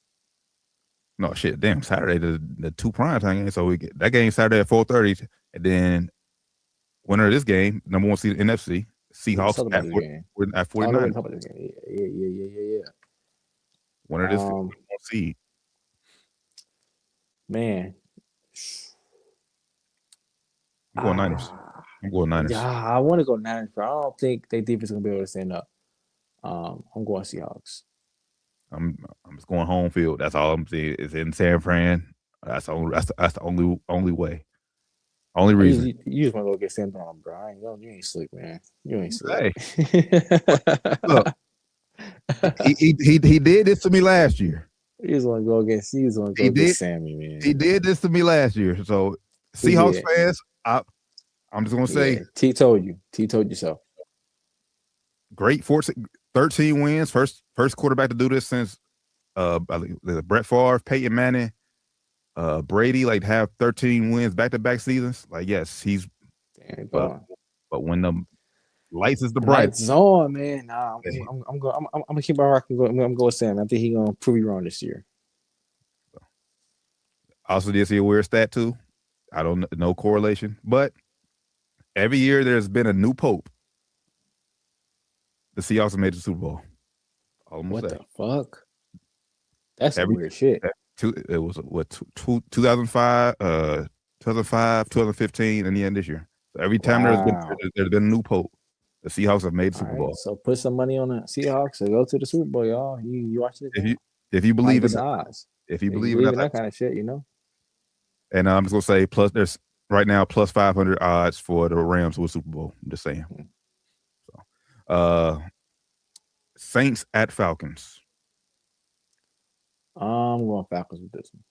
No shit. Damn, Saturday the 2 prime time games. So we get that game Saturday at 4:30, and then winner of this game, number 1 seed NFC. Seahawks at 49. Yeah. Winner of this seed. Man. I'm going Niners. Yeah, I want to go Niners, but I don't think their defense is gonna be able to stand up. I'm going Seahawks. I'm just going home field. That's all I'm saying. It's in San Fran. That's the only way. Only reason. You just want to go get sent on, bro. You ain't slick, man. You ain't slick. Hey. Look, he did this to me last year. You just want to go against. You just want to go against Sammy, man. He did this to me last year. So Seahawks fans, I'm just gonna say, T told you so. Great 13 wins. First quarterback to do this since Brett Favre, Peyton Manning, Brady, like have 13 wins back-to-back seasons. Like, yes, he's but when the lights is the bright. Lights on, man. Nah, I'm gonna keep my rock and go. I'm going with Sam. I think he's gonna prove you wrong this year. Also, did see a weird stat too. I don't know correlation, but every year there's been a new pope. The Seahawks have made the Super Bowl. What the fuck? That's some weird shit. It was 2005, 2015, and the end this year. So every time there's been a new pope, the Seahawks have made the Super Bowl. So put some money on the Seahawks and go to the Super Bowl, y'all. You watch it. If you believe in odds, if you believe in that kind of shit, you know. And I'm just gonna say, there's right now plus 500 odds for the Rams with Super Bowl. I'm just saying. So, Saints at Falcons. I'm going Falcons with this one.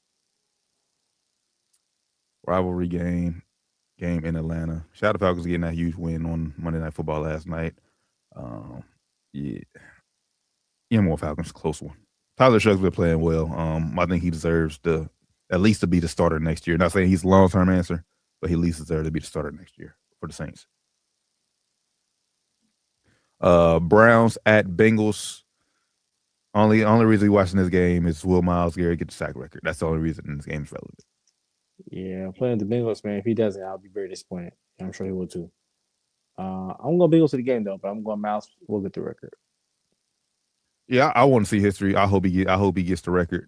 Rivalry game in Atlanta. Shout out to Falcons getting that huge win on Monday Night Football last night. Yeah, more Falcons, close one. Tyler Shuck's been playing well. I think he deserves at least to be the starter next year. Not saying he's a long-term answer, but he at least deserves to be the starter next year for the Saints. Browns at Bengals. Only reason we watching this game is will Myles Garrett get the sack record. That's the only reason this game is relevant. Yeah, playing the Bengals, man. If he doesn't, I'll be very disappointed. I'm sure he will too. I'm going Bengals to the game though, but I'm going Myles will get the record. Yeah, I want to see history. I hope he gets the record.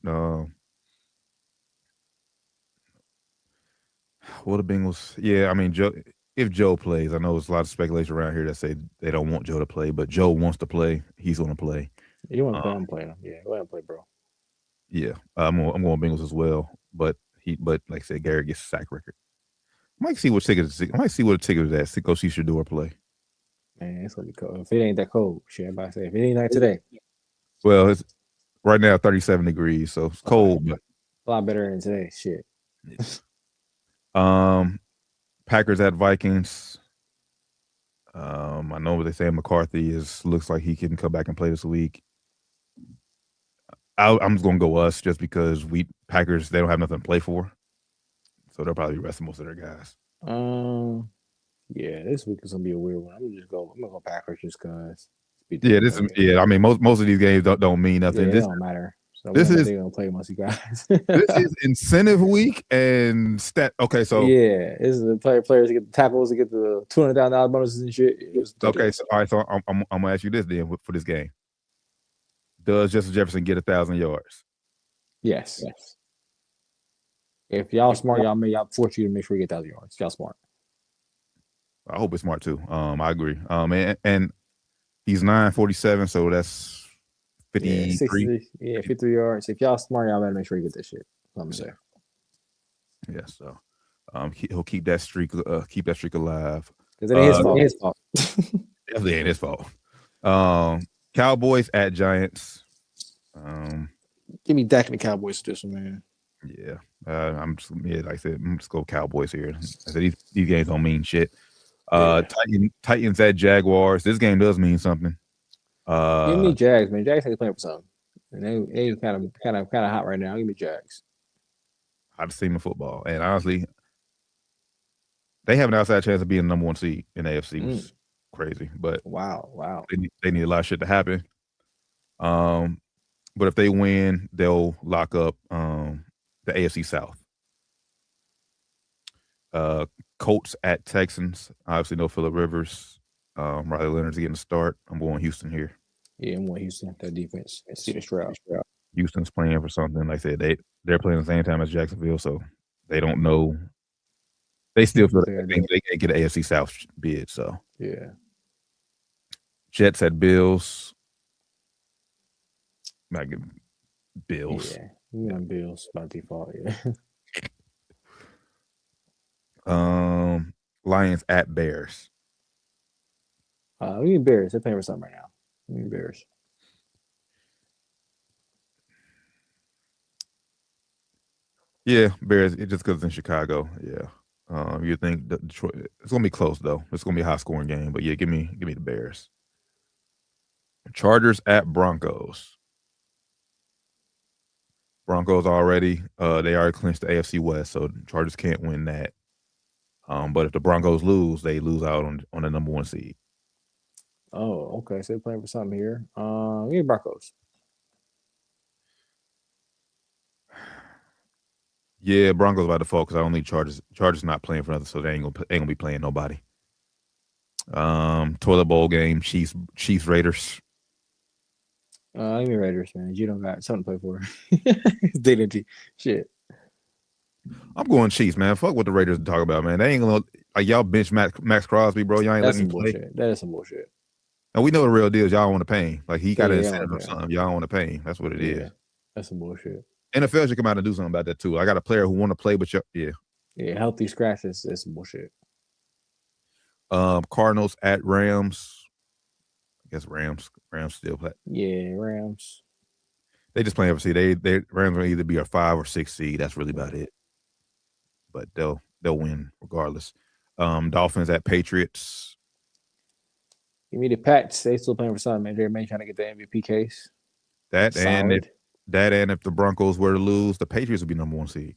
What the Bengals? Yeah, I mean, if Joe plays, I know there's a lot of speculation around here that say they don't want Joe to play, but Joe wants to play. He's going to play. You want to play? I'm playing him. Yeah, go ahead and play, bro. Yeah, I'm going Bengals as well. But like I said, Garrett gets a sack record. I might see what ticket is at. Go see Shador play. Man, it's gonna be cold. If it ain't that cold, shit, everybody say if it ain't like today. Well, it's right now 37 degrees, so it's cold, but a lot better than today. Shit. Packers at Vikings. I know what they say McCarthy looks like he can come back and play this week. I'm just gonna go us just because Packers they don't have nothing to play for, so they'll probably rest most of their guys. Yeah, this week is gonna be a weird one. I'm gonna go Packers just because. I mean most of these games don't mean nothing. Yeah, it don't matter. So this is gonna play most of you guys. This is incentive week and stat. Okay, so yeah, this is the players to get the tackles to get the $200,000 bonuses and shit. Okay, so all right, so I'm gonna ask you this then for this game. Does Justin Jefferson get 1,000 yards? Yes. If y'all smart, y'all force you to make sure you get 1,000 yards. Y'all smart. I hope it's smart too. I agree. And he's 947, so that's 53. Yeah, 53 yards. If y'all smart, y'all better make sure you get that shit. I'm gonna say. Yeah, so he'll keep that streak alive. Because it ain't his fault. Definitely ain't his fault. Cowboys at Giants. Give me Dak and the Cowboys to this one, man. Yeah. Like I said, I'm just go Cowboys here. I said these games don't mean shit. Titans at Jaguars. This game does mean something. Give me Jags, man. Jags ain't playing for something. And they kind of hot right now. Give me Jags. Hottest team in football. And honestly, they have an outside chance of being the number one seed in the AFC. Which is crazy. But wow. They need a lot of shit to happen. But if they win, they'll lock up the AFC South. Colts at Texans. Obviously, no Phillip Rivers. Riley Leonard's getting a start. I'm going Houston here. Yeah, I'm going Houston. That defense. See the Stroud. Houston's playing for something. Like I said, they're playing at the same time as Jacksonville, so they don't know. They still feel like they can't get an AFC South bid. So yeah. Jets at Bills. Might get Bills. Yeah, Bills by default. Yeah. Lions at Bears. We need Bears. They're playing for something right now. We need Bears. Yeah, Bears. Just because it's in Chicago. Yeah. You think that Detroit? It's gonna be close though. It's gonna be a high scoring game. But yeah, give me the Bears. Chargers at Broncos. Broncos already. They already clinched the AFC West, so Chargers can't win that. But if the Broncos lose, they lose out on the number one seed. Oh, okay. So they're playing for something here. Give me Broncos. Yeah, Broncos by default because I don't need Chargers. Chargers not playing for nothing, so they ain't gonna be playing nobody. Toilet bowl game. Chiefs Raiders. Give me Raiders, man. You don't got something to play for. It's dignity. Shit. I'm going Chiefs, man. Fuck what the Raiders talk about, man. They ain't gonna like y'all bench Max Crosby, bro. Y'all ain't letting him play. That is some bullshit. And we know the real deal is y'all want to pay him. Like he got an incentive or something. Y'all want to pay him. That's what it is. That's some bullshit. NFL should come out and do something about that too. I got a player who want to play, but yeah, healthy scratches. That's some bullshit. Cardinals at Rams. I guess Rams still play. Yeah, Rams. They just playing for seed. They Rams will either be a 5 or 6 seed. That's really about it. But they'll win regardless. Dolphins at Patriots. Give me the Pats. They still playing for something, man. They're trying to get the MVP case. That solid. and That and if the Broncos were to lose, the Patriots would be number 1 seed.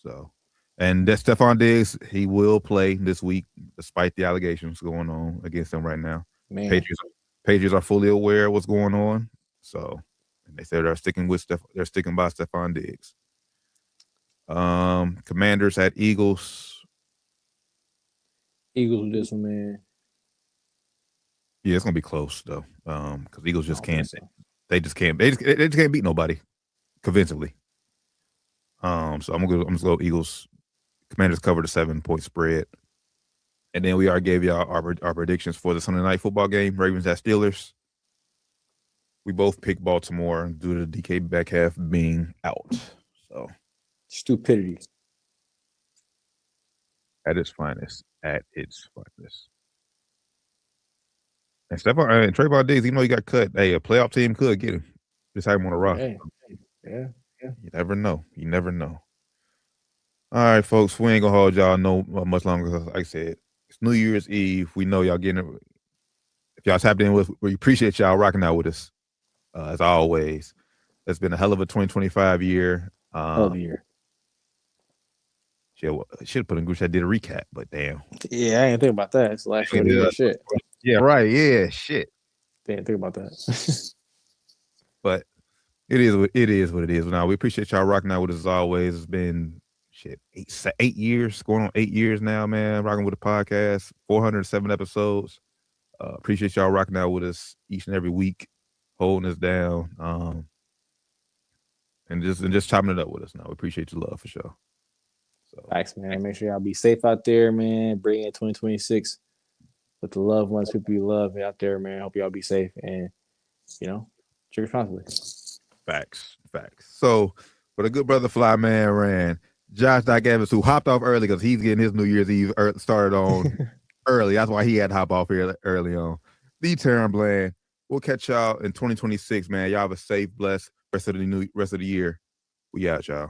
So, and that Stephon Diggs, he will play this week despite the allegations going on against him right now. Man. Patriots are fully aware of what's going on. So, and they said they're sticking by Stephon Diggs. Commanders at Eagles. Eagles with this one, man. Yeah, it's gonna be close though. Because Eagles just can't. They just can't. They just can't beat nobody convincingly. So I'm gonna go Eagles. Commanders cover the 7-point spread, and then we already gave y'all our predictions for the Sunday night football game. Ravens at Steelers. We both picked Baltimore due to DK Metcalf being out. So stupidity at its finest. At its finest. And Stephon and Trayvon Diggs, even though he got cut, hey, a playoff team could get him. Just have him on a roster. Yeah. You never know. You never know. All right, folks, we ain't gonna hold y'all no much longer. Like I said, it's New Year's Eve. We know y'all getting it. If y'all tapped in with, we appreciate y'all rocking out with us. As always, it's been a hell of a 2025 year. Hell of a year. Should have put in group chat, did a recap, but damn. Yeah, I didn't think about that. It's the last year. Shit. Yeah, right. Yeah, shit. Didn't think about that. But it is what it is. Now we appreciate y'all rocking out with us as always. It's been 8 years, going on 8 years now, man. Rocking with the podcast, 407 episodes. Appreciate y'all rocking out with us each and every week, holding us down, and just chopping it up with us. Now we appreciate your love for sure. So thanks, man. Make sure y'all be safe out there, man. Bring in 2026 with the loved ones, people you love out there, man. Hope y'all be safe and drink responsibly. Facts. So for the good brother Fly Man Ran, Josh Evans, who hopped off early because he's getting his New Year's Eve started on early. That's why he had to hop off here early on. The Terran Bland. We'll catch y'all in 2026, man. Y'all have a safe, blessed rest of the year. We out, y'all.